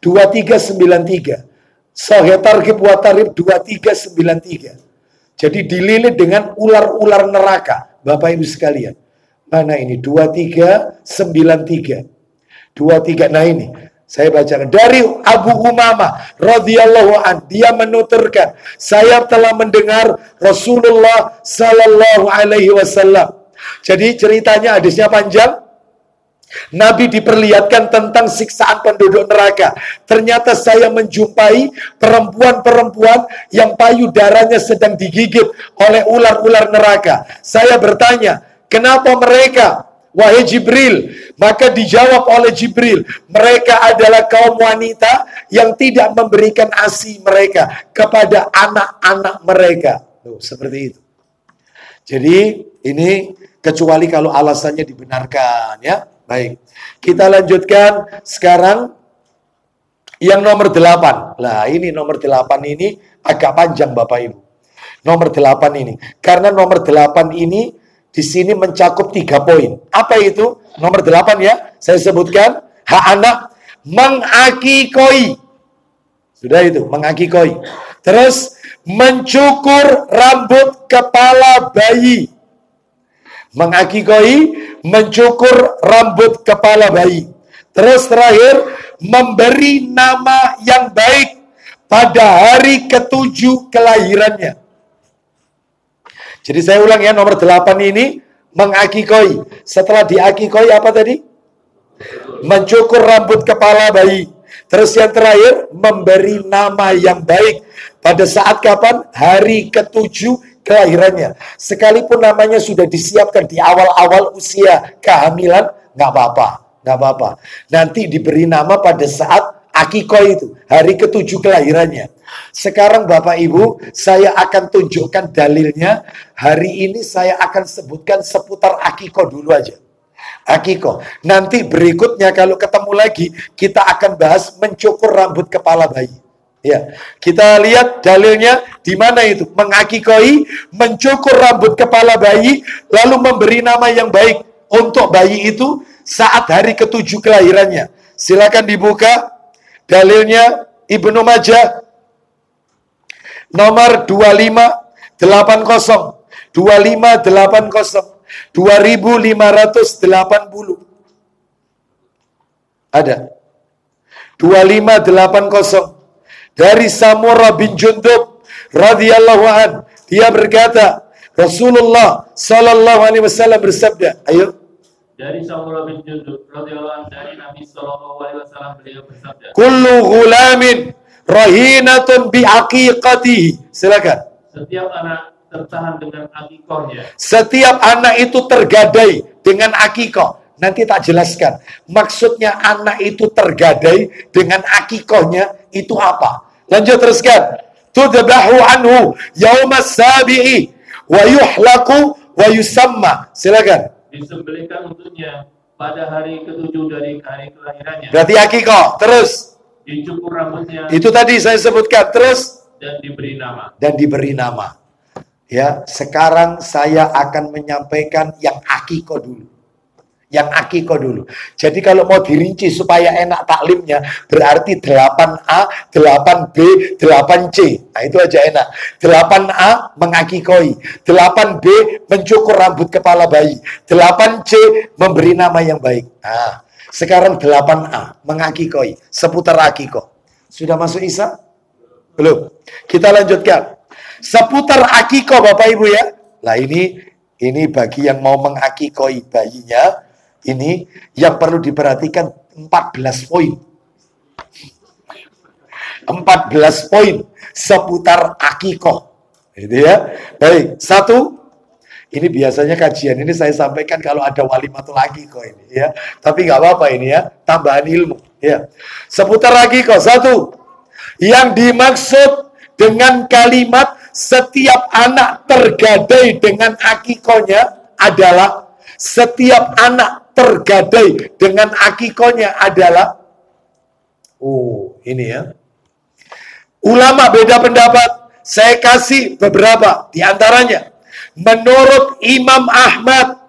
2393. Shahih Targhib wa Tarhib 2393. Jadi dililit dengan ular-ular neraka. Bapak Ibu sekalian. Mana ini? 2393. 23. Nah ini. Saya bacakan. Dari Abu Umamah radhiyallahu an, dia menuturkan, saya telah mendengar Rasulullah sallallahu alaihi wasallam. Jadi ceritanya hadisnya panjang. Nabi diperlihatkan tentang siksaan penduduk neraka. Ternyata saya menjumpai perempuan-perempuan yang payudaranya sedang digigit oleh ular-ular neraka. Saya bertanya, kenapa mereka? Wahai Jibril. Maka dijawab oleh Jibril, mereka adalah kaum wanita yang tidak memberikan ASI mereka kepada anak-anak mereka. Tuh, seperti itu. Jadi ini kecuali kalau alasannya dibenarkan, ya. Baik. Kita lanjutkan sekarang yang nomor 8. Lah, ini nomor 8 ini agak panjang Bapak Ibu. Nomor 8 ini. Karena nomor 8 ini di sini mencakup 3 poin. Apa itu? Nomor 8 ya. Saya sebutkan, hak anak mengakikoi. Sudah itu, mengakikoi. Terus mencukur rambut kepala bayi. Mengakikoi, mencukur rambut kepala bayi. Terus terakhir, memberi nama yang baik pada hari ke-7 kelahirannya. Jadi saya ulang ya, nomor 8 ini mengakikoi. Setelah diakikoi apa tadi? Mencukur rambut kepala bayi. Terus yang terakhir, memberi nama yang baik. Pada saat kapan? Hari ke-7 kelahirannya. Sekalipun namanya sudah disiapkan di awal-awal usia kehamilan, nggak apa-apa. Nanti diberi nama pada saat akikoh itu, hari ke-7 kelahirannya. Sekarang Bapak Ibu, saya akan tunjukkan dalilnya. Hari ini saya akan sebutkan seputar akikoh dulu aja. Akikoh. Nanti berikutnya kalau ketemu lagi, kita akan bahas mencukur rambut kepala bayi. Ya, kita lihat dalilnya di mana itu. Mengakikoi, mencukur rambut kepala bayi, lalu memberi nama yang baik untuk bayi itu saat hari ke-7 kelahirannya. Silakan dibuka. Dalilnya Ibnu Majah nomor 2580. 2580. Ada 2580 dari Samurah bin Jundub radhiyallahu an, dia berkata, Rasulullah sallallahu alaihi wasallam bersabda, ayo. Dari Samurah bin Jundub radhiyallahu an, dari Nabi sallallahu alaihi wasallam beliau bersabda, kullu ghulamin rahinatun bi aqiqatihi. Silakan. Setiap anak tertahan dengan akikohnya. Setiap anak itu tergadai dengan akikoh. Nanti tak jelaskan. Maksudnya anak itu tergadai dengan akikohnya itu apa? Lanjut teruskan. tudbahu anhu yaumas sabi'i wa yuhlaqu wa yusamma. Silakan. Disembelihkan untuknya pada hari ketujuh dari hari kelahirannya. Berarti akikah. Terus Dicukur rambutnya. itu tadi saya sebutkan. Terus Dan diberi nama. dan diberi nama. Ya, sekarang saya akan menyampaikan yang akikah dulu. Yang akikah dulu. Jadi kalau mau dirinci supaya enak taklimnya, berarti 8A, 8B, 8C. Nah itu aja enak. 8A mengakikoi, 8B mencukur rambut kepala bayi, 8C memberi nama yang baik. Nah, sekarang 8A mengakikoi, seputar akikah. Sudah masuk Isa? Belum. Kita lanjutkan. Seputar akikah Bapak Ibu ya. Nah ini bagi yang mau mengakikoi bayinya. Ini yang perlu diperhatikan 14 poin. 14 poin seputar akikah. Gitu ya. Baik, satu. Ini biasanya kajian ini saya sampaikan kalau ada walimatul akikah ini ya. Tapi nggak apa-apa ini ya, tambahan ilmu ya. Seputar akikah, satu. Yang dimaksud dengan kalimat setiap anak tergadai dengan akikahnya adalah setiap anak tergadai dengan akikahnya adalah ini ya. Ulama beda pendapat. Saya kasih beberapa di antaranya. Menurut Imam Ahmad.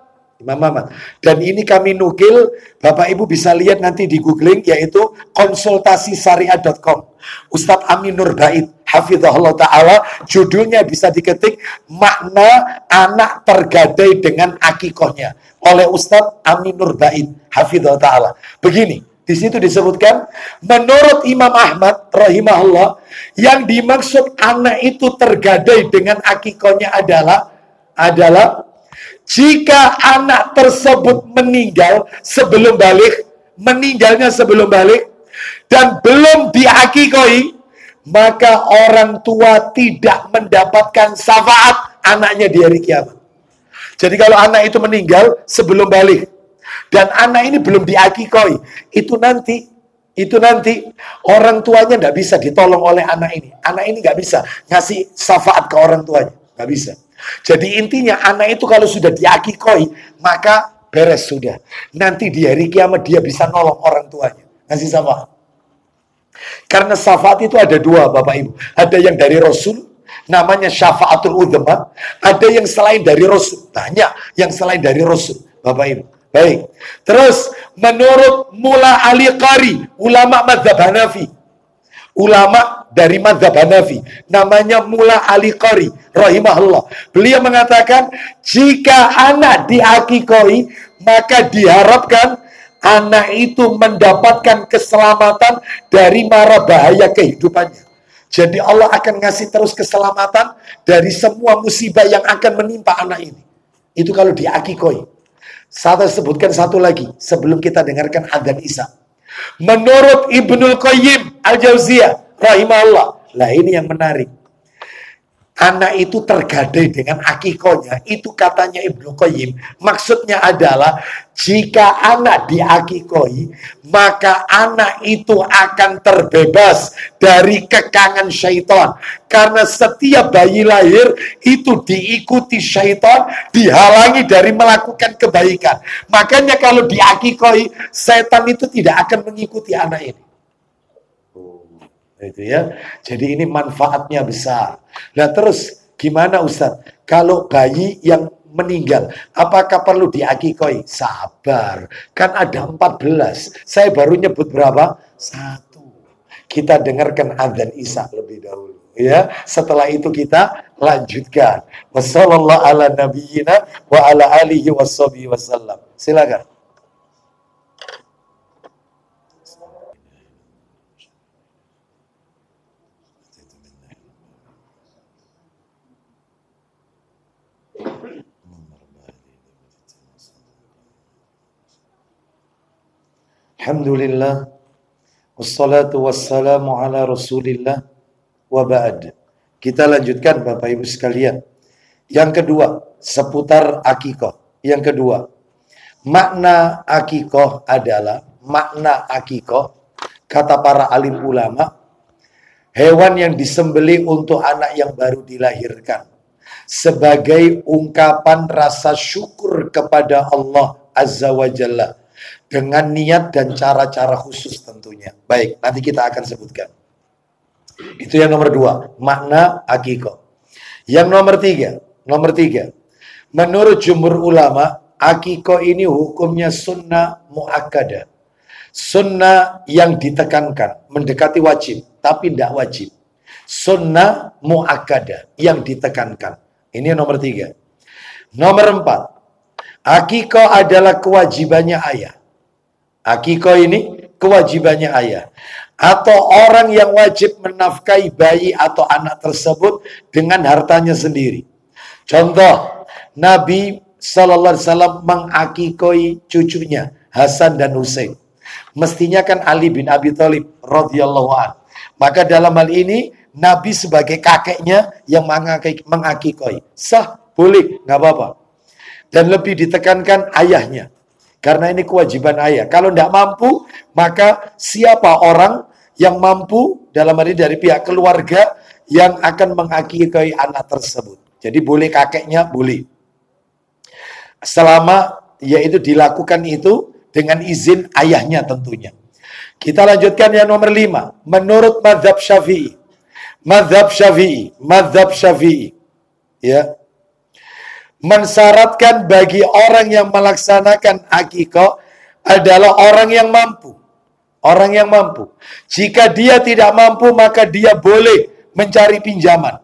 Dan ini kami nukil, Bapak Ibu bisa lihat nanti di googling, yaitu konsultasisyariah.com. Ustadz Amin Nur Bait, hafizahullah ta'ala, judulnya bisa diketik, makna anak tergadai dengan akikahnya, oleh Ustadz Amin Nur Bait, hafizahullah ta'ala. Begini, di situ disebutkan, menurut Imam Ahmad, rahimahullah, yang dimaksud anak itu tergadai dengan akikahnya adalah jika anak tersebut meninggal sebelum balik, meninggalnya sebelum balik, dan belum diakikoi, maka orang tua tidak mendapatkan syafaat anaknya di hari kiamat. Jadi kalau anak itu meninggal sebelum balik, dan anak ini belum diakikoi, itu nanti orang tuanya nggak bisa ditolong oleh anak ini. Anak ini nggak bisa ngasih syafaat ke orang tuanya, nggak bisa. Jadi intinya anak itu kalau sudah diakikoi, maka beres sudah. Nanti di hari kiamat dia bisa nolong orang tuanya, ngasih syafaat. Karena syafaat itu ada dua Bapak Ibu. Ada yang dari Rasul, namanya syafaatul udzma. Ada yang selain dari Rasul. Banyak yang selain dari Rasul Bapak Ibu. Baik. Terus menurut Mula Ali Qari, ulama mazhab Hanafi. Ulama dari mazhab Hanafi, namanya Mula Ali Qari rahimahullah. Beliau mengatakan, jika anak diakikoi, maka diharapkan anak itu mendapatkan keselamatan dari mara bahaya kehidupannya. Jadi Allah akan ngasih terus keselamatan dari semua musibah yang akan menimpa anak ini. Itu kalau diakikoi. Saya sebutkan satu lagi sebelum kita dengarkan adzan Isya. Menurut Ibnul Qayyim Al-Jauziyah rahimahullah. Lah ini yang menarik. Anak itu tergadai dengan akikahnya. Itu katanya Ibnu Qayyim. Maksudnya adalah jika anak diakikoi, maka anak itu akan terbebas dari kekangan syaitan. Karena setiap bayi lahir itu diikuti syaitan, dihalangi dari melakukan kebaikan. Makanya kalau diakikoi, setan itu tidak akan mengikuti anak ini. Itu ya. Jadi ini manfaatnya besar. Nah terus gimana Ustadz? Kalau bayi yang meninggal, apakah perlu diakikoi? Sabar. Kan ada 14. Saya baru nyebut berapa? 1. Kita dengarkan adzan Isya lebih dahulu. Ya, setelah itu kita lanjutkan. Wassallallahu ala nabiyyina wa ala alihi washabihi wasallam. Silakan. Alhamdulillah, wassalatu wassalamu ala rasulillah, wa ba'd. Kita lanjutkan Bapak Ibu sekalian. Yang kedua, seputar akikah. Yang kedua, makna akikah adalah, makna akikah, kata para alim ulama, hewan yang disembelih untuk anak yang baru dilahirkan sebagai ungkapan rasa syukur kepada Allah Azza wa Jalla dengan niat dan cara-cara khusus tentunya. Baik, nanti kita akan sebutkan. Itu yang nomor 2, makna akikoh. Yang nomor tiga, menurut jumhur ulama, akikoh ini hukumnya sunnah muakkadah. Sunnah yang ditekankan, mendekati wajib, tapi tidak wajib. Sunnah muakkadah yang ditekankan. Ini nomor 3. Nomor 4, akikoh adalah kewajibannya ayah. Akikoh ini kewajibannya ayah. Atau orang yang wajib menafkahi bayi atau anak tersebut dengan hartanya sendiri. Contoh, Nabi Sallallahu Alaihi Wasallam mengakikoi cucunya Hasan dan Husain. Mestinya kan Ali bin Abi Thalib radhiyallahu anhu. Maka dalam hal ini Nabi sebagai kakeknya yang mengakikoi. Sah, boleh, nggak apa-apa. Dan lebih ditekankan ayahnya. Karena ini kewajiban ayah. Kalau tidak mampu, maka siapa orang yang mampu dalam hal ini dari pihak keluarga yang akan mengakikoi anak tersebut. Jadi boleh kakeknya, boleh. Selama yaitu dilakukan itu dengan izin ayahnya tentunya. Kita lanjutkan yang nomor 5. Menurut mazhab Syafi'i. Mazhab Syafi'i. Ya. Mensyaratkan bagi orang yang melaksanakan akikah adalah orang yang mampu. Orang yang mampu. Jika dia tidak mampu, maka dia boleh mencari pinjaman.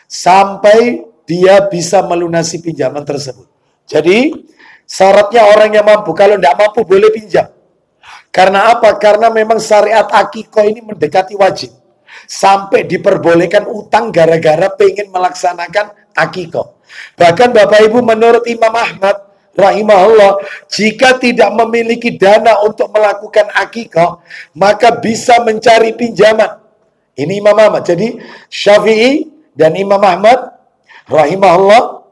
Sampai dia bisa melunasi pinjaman tersebut. Jadi, syaratnya orang yang mampu. Kalau tidak mampu, boleh pinjam. Karena apa? Karena memang syariat akikah ini mendekati wajib. Sampai diperbolehkan utang gara-gara pengen melaksanakan akikah. Bahkan Bapak Ibu, menurut Imam Ahmad rahimahullah, jika tidak memiliki dana untuk melakukan akikah, maka bisa mencari pinjaman. Ini Imam Ahmad. Jadi Syafi'i dan Imam Ahmad rahimahullah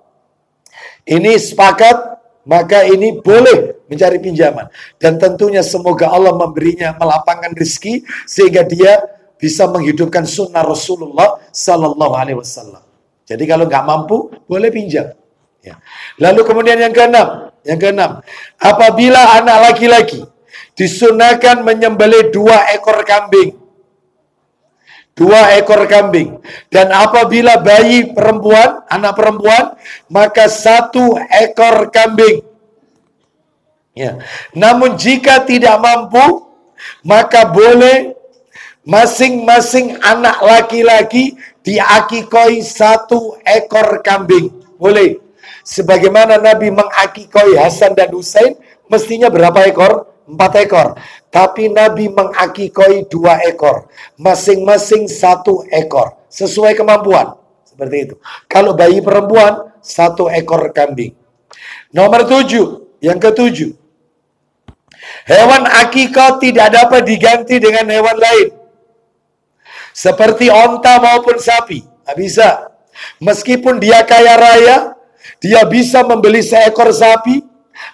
ini sepakat, maka ini boleh mencari pinjaman. Dan tentunya semoga Allah memberinya melapangkan rezeki sehingga dia bisa menghidupkan sunnah Rasulullah Sallallahu Alaihi Wasallam. Jadi kalau nggak mampu, boleh pinjam. Ya. Lalu kemudian yang keenam, apabila anak laki-laki disunahkan menyembelih 2 ekor kambing. 2 ekor kambing. Dan apabila bayi perempuan, anak perempuan, maka 1 ekor kambing. Ya. Namun jika tidak mampu, maka boleh masing-masing anak laki-laki diakikoi 1 ekor kambing. Boleh. Sebagaimana Nabi mengakikoi Hasan dan Husain, mestinya berapa ekor? 4 ekor. Tapi Nabi mengakikoi 2 ekor. Masing-masing 1 ekor. Sesuai kemampuan. Seperti itu. Kalau bayi perempuan, 1 ekor kambing. Nomor 7. Yang ke-7. Hewan akikah tidak dapat diganti dengan hewan lain. Seperti onta maupun sapi. Tidak bisa. Meskipun dia kaya raya, dia bisa membeli 1 ekor sapi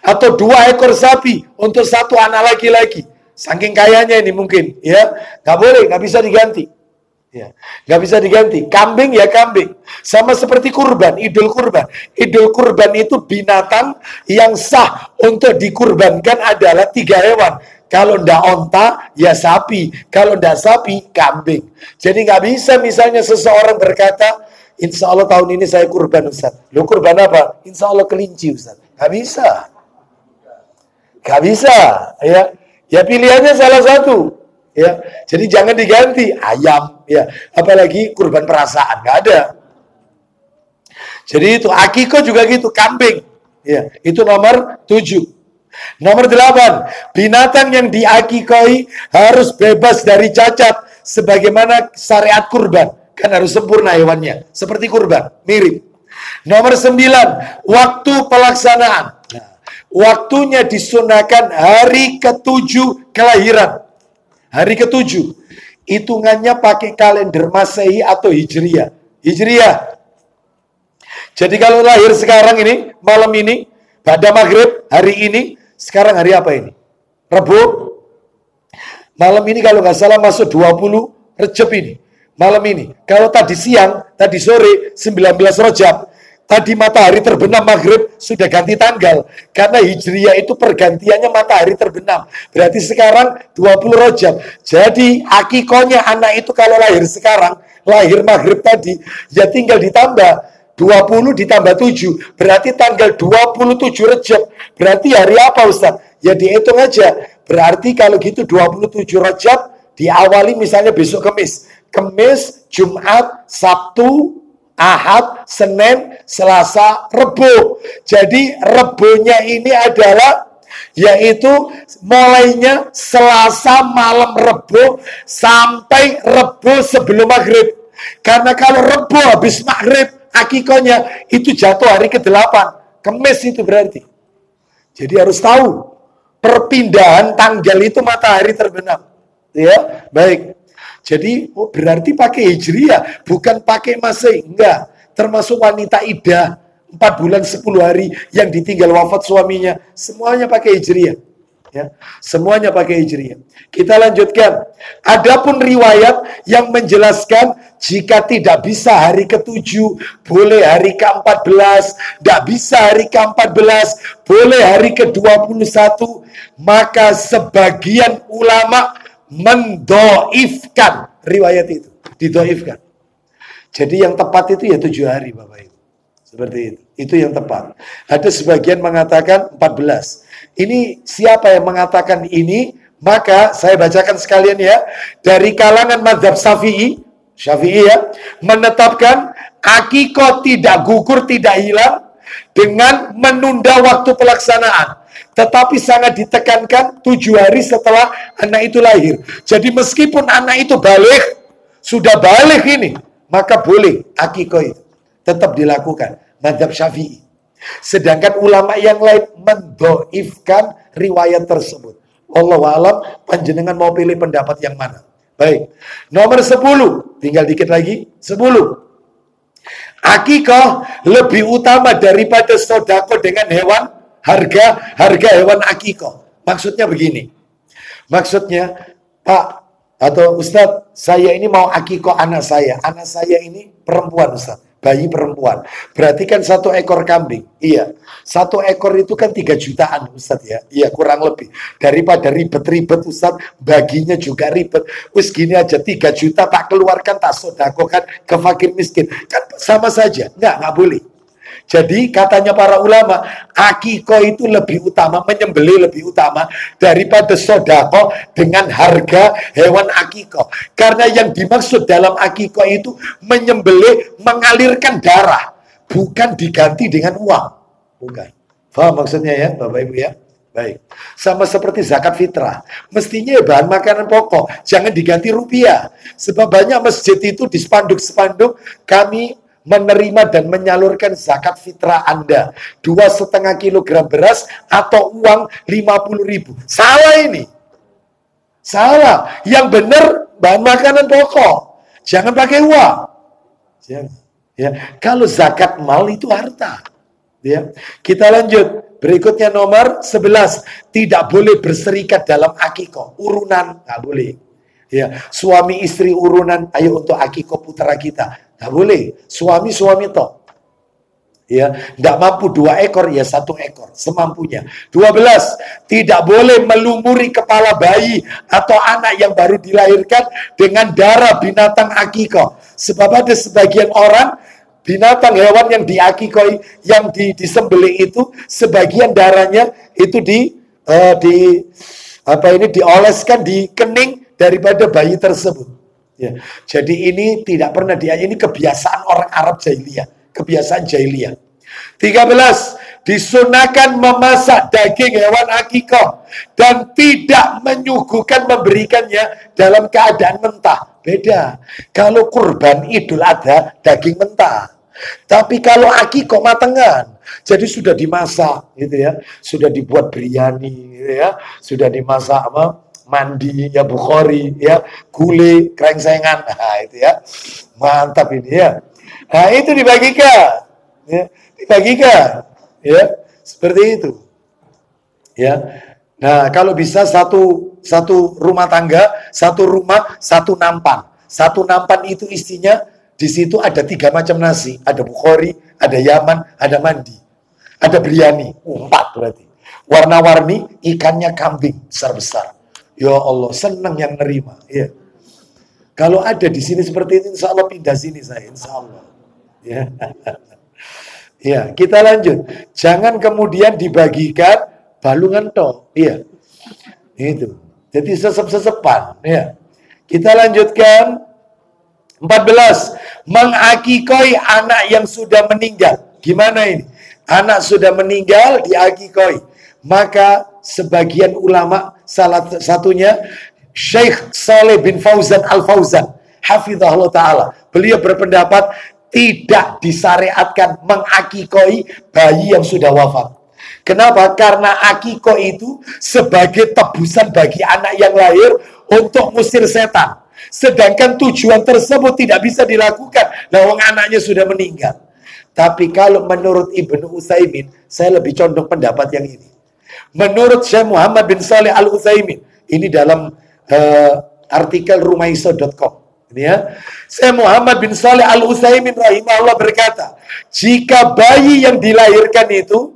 atau 2 ekor sapi untuk 1 anak laki-laki. Saking kayanya ini mungkin, ya, nggak boleh, nggak bisa diganti. Ya, nggak bisa diganti. Kambing ya kambing. Sama seperti kurban, idul kurban. Idul kurban itu binatang yang sah untuk dikurbankan adalah 3 hewan. Kalau ndak onta, ya sapi. Kalau ndak sapi, kambing. Jadi nggak bisa misalnya seseorang berkata, insya Allah tahun ini saya kurban Ustaz. Lu kurban apa? Insya Allah kelinci Ustaz. Nggak bisa. Nggak bisa. Ya pilihannya salah satu. Ya, jadi jangan diganti ayam. Ya, apalagi kurban perasaan. Nggak ada. Jadi itu akikah juga gitu, kambing. Ya, itu nomor 7. Nomor 8, binatang yang diakikoi harus bebas dari cacat sebagaimana syariat kurban. Kan harus sempurna hewannya, seperti kurban, mirip. Nomor 9, waktu pelaksanaan. Nah, waktunya disunahkan hari ke-7 kelahiran. Hari ke-7. Hitungannya pakai kalender Masehi atau Hijriah. Hijriah. Jadi kalau lahir sekarang ini, malam ini, pada maghrib, hari ini, sekarang hari apa ini? Rabu. Malam ini kalau nggak salah masuk 20 Rejab ini. malam ini. Kalau tadi siang, tadi sore 19 Rajab, tadi matahari terbenam maghrib, sudah ganti tanggal. Karena Hijriyah itu pergantiannya matahari terbenam. Berarti sekarang 20 Rajab. Jadi akikohnya anak itu kalau lahir sekarang, lahir maghrib tadi, ya tinggal ditambah 20 ditambah 7. Berarti tanggal 27 Rajab. Berarti hari apa Ustaz? Ya dihitung aja. Berarti kalau gitu 27 Rajab diawali misalnya besok Kamis. Kamis, Jumat, Sabtu, Ahad, Senin, Selasa, Rebo. Jadi Rebonya ini adalah yaitu mulainya Selasa malam Rebo sampai Rebo sebelum maghrib. Karena kalau Rebo habis maghrib, akikohnya itu jatuh hari ke-8. Kamis itu berarti. Jadi harus tahu perpindahan tanggal itu matahari terbenam. Ya, baik. Jadi berarti pakai Hijriyah, bukan pakai Masehi. Enggak. Termasuk wanita iddah 4 bulan 10 hari yang ditinggal wafat suaminya, semuanya pakai Hijriyah. Ya, semuanya pakai Hijriyah. Kita lanjutkan. Adapun riwayat yang menjelaskan jika tidak bisa hari ke-7, boleh hari ke-14, tidak bisa hari ke-14, boleh hari ke-21, maka sebagian ulama mendoifkan riwayat itu. Didoifkan. Jadi yang tepat itu ya 7 hari Bapak Ibu. Seperti itu. Itu yang tepat. Ada sebagian mengatakan 14. Ini siapa yang mengatakan ini? Maka saya bacakan sekalian ya. Dari kalangan mazhab Syafi'i ya, menetapkan akikoh tidak gugur, tidak hilang dengan menunda waktu pelaksanaan. Tetapi sangat ditekankan 7 hari setelah anak itu lahir. Jadi meskipun anak itu balik, sudah balik ini, maka boleh akikoh itu tetap dilakukan. Mazhab Syafi'i. Sedangkan ulama yang lain mendoifkan riwayat tersebut. Wallahu a'lam, panjenengan mau pilih pendapat yang mana? Baik. Nomor 10, tinggal dikit lagi. 10. Akikoh lebih utama daripada sodako dengan hewan, harga hewan akikoh. Maksudnya begini. Maksudnya, Pak atau Ustadz, saya ini mau akikoh anak saya. Anak saya ini perempuan Ustadz. Bayi perempuan. Berarti kan 1 ekor kambing. Iya. 1 ekor itu kan 3 jutaan Ustadz ya. Iya kurang lebih. Daripada ribet-ribet Ustadz. Baginya juga ribet. Wis gini aja 3 juta tak keluarkan, tak sodakokan ke fakir miskin. Kan sama saja. Nggak boleh. Jadi katanya para ulama, akikoh itu lebih utama, menyembelih lebih utama daripada sodako dengan harga hewan akikoh. Karena yang dimaksud dalam akikoh itu menyembelih, mengalirkan darah, bukan diganti dengan uang. Bukan. Paham maksudnya ya Bapak Ibu ya? Baik. Sama seperti zakat fitrah. Mestinya bahan makanan pokok, jangan diganti rupiah. Sebab banyak masjid itu di spanduk-spanduk, kami menerima dan menyalurkan zakat fitrah Anda 2,5 kilogram beras atau uang 50.000. Salah ini. Salah. Yang benar bahan makanan pokok. Jangan pakai uang. Jangan. Ya. Kalau zakat mal itu harta. Ya. Kita lanjut. Berikutnya nomor 11. Tidak boleh berserikat dalam akikoh. Urunan. Nggak boleh. Ya. Suami istri urunan. Ayo untuk akikoh putra kita. Nggak boleh. Suami toh. Ya, nggak mampu 2 ekor, ya 1 ekor. Semampunya. 12. Tidak boleh melumuri kepala bayi atau anak yang baru dilahirkan dengan darah binatang akikoh. Sebab ada sebagian orang, binatang hewan yang diakikoi, yang disembelih itu, sebagian darahnya itu dioleskan di kening daripada bayi tersebut. Ya. Jadi ini tidak pernah ini kebiasaan orang Arab jahiliyah, kebiasaan jahiliyah. 13. Disunahkan memasak daging hewan akikoh dan tidak menyuguhkan memberikannya dalam keadaan mentah. Beda. Kalau kurban Idul Adha daging mentah. Tapi kalau akikoh matengan, jadi sudah dimasak gitu ya, sudah dibuat biryani gitu ya, sudah dimasak mandi ya, bukhori ya, gulai, krengsengan, nah itu ya, mantap ini ya. Nah itu dibagikan, ya, seperti itu, ya. Nah kalau bisa satu rumah tangga, 1 rumah, 1 nampan, Satu nampan itu isinya, di situ ada 3 macam nasi. Ada bukhori, ada yaman, ada mandi. Ada biryani. 4 berarti. Warna-warni, ikannya kambing besar-besar. Ya Allah, senang yang nerima. Ya. Kalau ada di sini seperti ini, insya Allah pindah sini saya, insya Allah. Ya. Ya, kita lanjut. Jangan kemudian dibagikan balungan toh. Iya. Itu. Jadi sesep-sesepan, ya. Kita lanjutkan 14. Mengakikoi anak yang sudah meninggal. Gimana ini? Anak sudah meninggal diakikoi. Maka sebagian ulama, salah satunya Syekh Saleh bin Fauzan Al-Fauzan, hafizahullah ta'ala. Beliau berpendapat tidak disyariatkan mengakikoi bayi yang sudah wafat. Kenapa? Karena akikoh itu sebagai tebusan bagi anak yang lahir untuk musir setan. Sedangkan tujuan tersebut tidak bisa dilakukan. Nah, anaknya sudah meninggal. Tapi kalau menurut Ibnu Utsaimin, saya lebih condong pendapat yang ini. Menurut Syekh Muhammad bin Shalih Al-Utsaimin, ini dalam artikel rumaiso.com. Ini ya. Syekh Muhammad bin Shalih Al-Utsaimin rahimahullah berkata, jika bayi yang dilahirkan itu,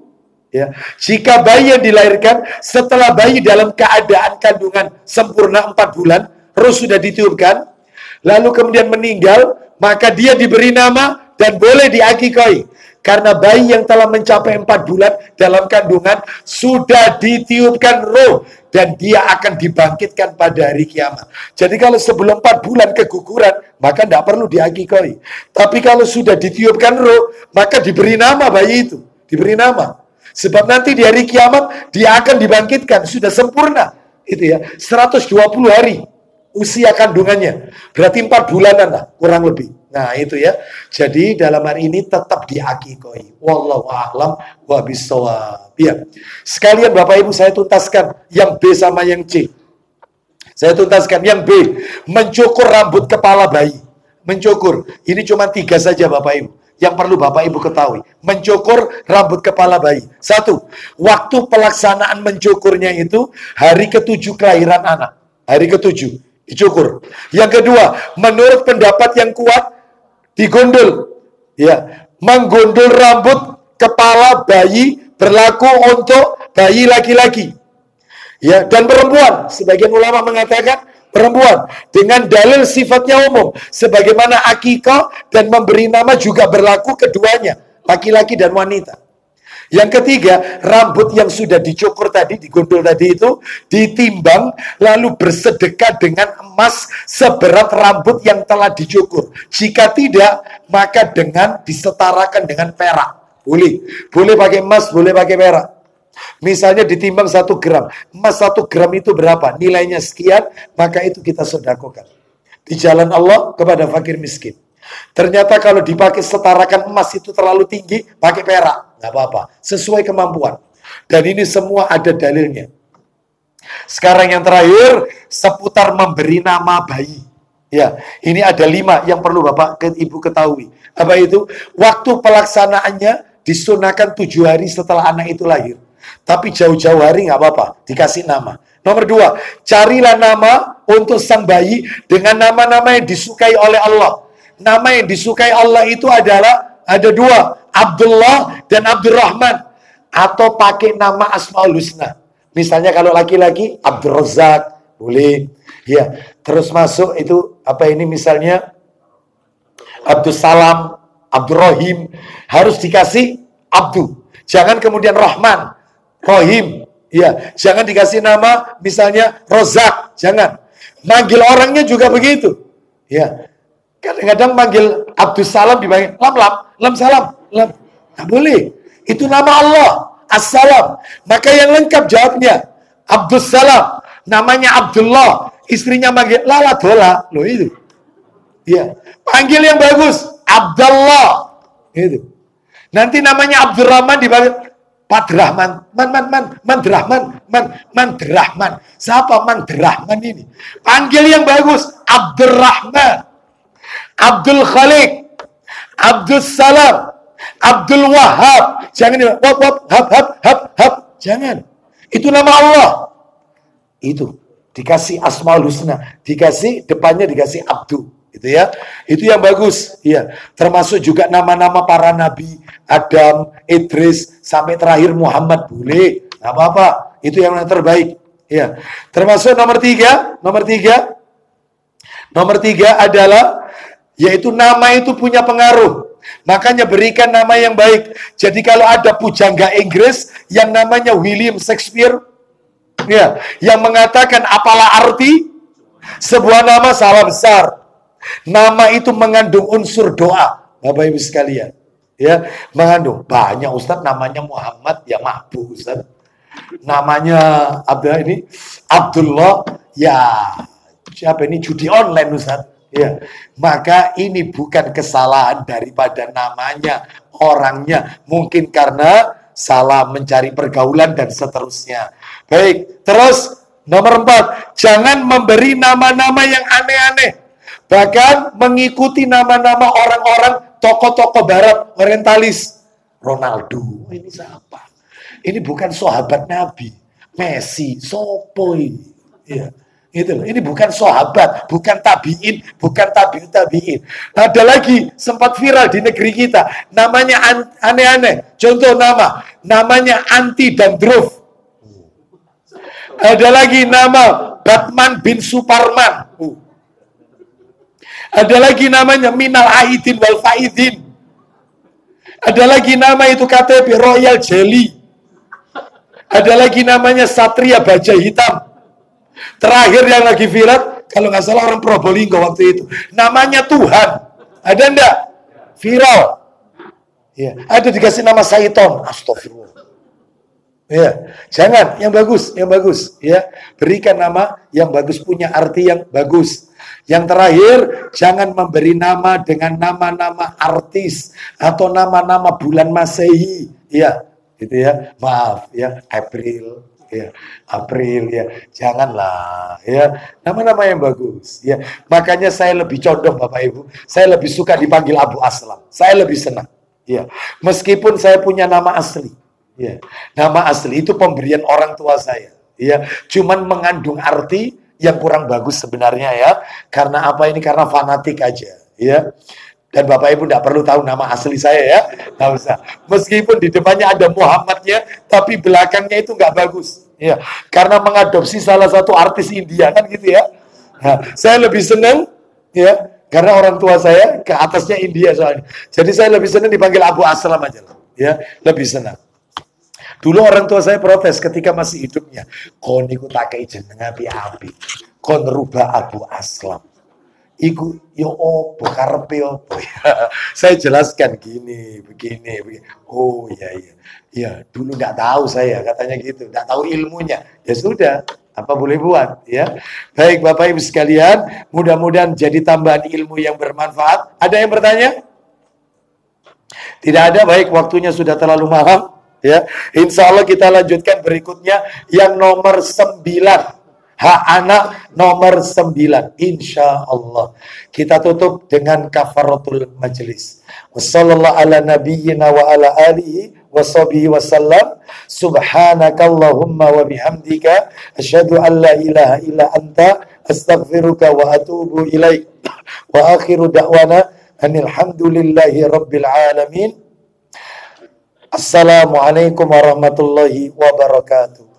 ya, jika bayi yang dilahirkan setelah bayi dalam keadaan kandungan sempurna 4 bulan, terus sudah ditiupkan, lalu kemudian meninggal, maka dia diberi nama dan boleh diakikoi. Karena bayi yang telah mencapai 4 bulan dalam kandungan sudah ditiupkan roh dan dia akan dibangkitkan pada hari kiamat. Jadi kalau sebelum 4 bulan keguguran, maka tidak perlu diakikoi. Tapi kalau sudah ditiupkan roh, maka diberi nama bayi itu, diberi nama. Sebab nanti di hari kiamat dia akan dibangkitkan, sudah sempurna. Itu ya, 120 hari usia kandungannya. Berarti 4 bulanan lah, kurang lebih. Nah, itu ya. Jadi dalam hari ini tetap diakikoi. Wallahu a'lam wa bishawab. Ya. Sekalian Bapak Ibu saya tuntaskan yang B sama yang C. Saya tuntaskan yang B, mencukur rambut kepala bayi. Mencukur. Ini cuma 3 saja Bapak Ibu yang perlu Bapak Ibu ketahui. Mencukur rambut kepala bayi. 1. Waktu pelaksanaan mencukurnya itu hari ke-7 kelahiran anak. Hari ke-7 dicukur. Yang kedua, menurut pendapat yang kuat, digondol. Ya, menggondol rambut kepala bayi berlaku untuk bayi laki-laki. Ya, dan perempuan. Sebagian ulama mengatakan perempuan dengan dalil sifatnya umum, sebagaimana akikah dan memberi nama juga berlaku keduanya, laki-laki dan wanita. Yang ketiga, rambut yang sudah dicukur tadi, digondol tadi itu, ditimbang, lalu bersedekah dengan emas seberat rambut yang telah dicukur. Jika tidak, maka dengan disetarakan dengan perak. Boleh. Boleh pakai emas, boleh pakai perak. Misalnya ditimbang 1 gram. Emas 1 gram itu berapa? Nilainya sekian, maka itu kita sedekahkan di jalan Allah kepada fakir miskin. Ternyata kalau dipakai setarakan emas itu terlalu tinggi, pakai perak. Nggak apa-apa, sesuai kemampuan. Dan ini semua ada dalilnya. Sekarang yang terakhir, seputar memberi nama bayi. Ya, ini ada 5 yang perlu Bapak Ibu ketahui. Apa itu? Waktu pelaksanaannya disunahkan 7 hari setelah anak itu lahir. Tapi jauh-jauh hari nggak apa-apa, dikasih nama. Nomor 2, carilah nama untuk sang bayi dengan nama-nama yang disukai oleh Allah. Nama yang disukai Allah itu adalah ada 2, Abdullah dan Abdurrahman, atau pakai nama Asmaul Husna. Misalnya kalau laki-laki Abdul Razak boleh, ya. Terus masuk itu apa ini misalnya Abdul Salam, Abdul Rahim, harus dikasih Abdu. Jangan kemudian Rahman, Rahim, ya. Jangan dikasih nama misalnya Rozak, jangan. Manggil orangnya juga begitu, ya. Kadang-kadang manggil Abdul Salam dipanggil Lam Salam, Lam. Nggak boleh. Itu nama Allah, As-Salam. Maka yang lengkap jawabnya Abdul Salam. Namanya Abdullah. Istrinya manggil Lala Dola. Loh itu. Ya. Panggil yang bagus. Abdullah. Itu. Nanti namanya Abdurrahman dipanggil Padrahman. Mandrahman. Siapa Mandrahman ini? Panggil yang bagus. Abdurrahman. Abdul Khalik, Abdul Salam, Abdul Wahab. Jangan hab. Jangan. Itu nama Allah. Itu dikasih Asmaul Husna, dikasih depannya dikasih Abdu. Itu ya. Itu yang bagus. Ya. Termasuk juga nama-nama para nabi, Adam, Idris, sampai terakhir Muhammad boleh. Nggak apa-apa. Itu yang terbaik. Ya. Termasuk nomor tiga adalah yaitu nama itu punya pengaruh. Makanya berikan nama yang baik. Jadi kalau ada pujangga Inggris yang namanya William Shakespeare, ya, yang mengatakan apalah arti sebuah nama, salah besar. Nama itu mengandung unsur doa, Bapak Ibu sekalian. Ya, mengandung. Banyak Ustaz namanya Muhammad, ya mabuk Ustaz. Namanya Abdullah, ya siapa ini, judi online Ustaz. Ya, maka ini bukan kesalahan daripada namanya, orangnya. Mungkin karena salah mencari pergaulan dan seterusnya. Baik, terus nomor 4, jangan memberi nama-nama yang aneh-aneh. Bahkan mengikuti nama-nama orang-orang tokoh-tokoh barat, orientalis. Ronaldo, ini siapa? Ini bukan sahabat Nabi. Messi, sopo ini. Ya. Gitu loh. Ini bukan sahabat, bukan tabiin, bukan tabiin. Ada lagi sempat viral di negeri kita, namanya aneh-aneh. Contoh namanya Anti Dandruff. Ada lagi nama Batman bin Suparman. Ada lagi namanya Minal Aidin wal Faidin. Ada lagi nama itu KTP Royal Jelly. Ada lagi namanya Satria Baja Hitam. Terakhir yang lagi viral, kalau nggak salah orang Probolinggo waktu itu, namanya Tuhan. Ada enggak? Viral. Ya, ada dikasih nama Saiton. Astagfirullah. Ya, jangan yang bagus, ya. Berikan nama yang bagus, punya arti yang bagus. Yang terakhir, jangan memberi nama dengan nama-nama artis atau nama-nama bulan Masehi. Ya, gitu ya. Maaf ya, April ya, janganlah ya, nama-nama yang bagus ya. Makanya saya lebih condong Bapak Ibu, saya lebih suka dipanggil Abu Aslam, saya lebih senang ya, meskipun saya punya nama asli ya. Nama asli itu pemberian orang tua saya ya, cuman mengandung arti yang kurang bagus sebenarnya ya. Karena apa ini? Karena fanatik aja ya. Dan Bapak Ibu tidak perlu tahu nama asli saya ya, nggak usah. Meskipun di depannya ada Muhammadnya, tapi belakangnya itu nggak bagus. Ya, karena mengadopsi salah satu artis India kan gitu ya. Nah, saya lebih senang ya, karena orang tua saya ke atasnya India soalnya. Jadi saya lebih senang dipanggil Abu Aslam aja lah. Ya, lebih senang. Dulu orang tua saya protes ketika masih hidupnya. Kon iku tak kei jeneng api-api. Kon rubah Abu Aslam. Iku yo opo karepe opo ya. Saya jelaskan begini. Oh iya. Ya, dulu enggak tahu saya katanya gitu, enggak tahu ilmunya. Ya sudah, apa boleh buat ya. Baik Bapak Ibu sekalian, mudah-mudahan jadi tambahan ilmu yang bermanfaat. Ada yang bertanya? Tidak ada, baik, waktunya sudah terlalu malam ya. Insya Allah kita lanjutkan berikutnya yang nomor 9. Hak anak nomor 9. Insya Allah. Kita tutup dengan kafaratul majlis. Wassallallahu ala nabiyyina wa ala alihi wa sahbihi wasallam. Subhanakallahumma wa bihamdika. Asyhadu an la ilaha illa anta. Astaghfiruka wa atubu ilaik. Wa akhiru da'wana anilhamdulillahi rabbil alamin. Assalamualaikum warahmatullahi wabarakatuh.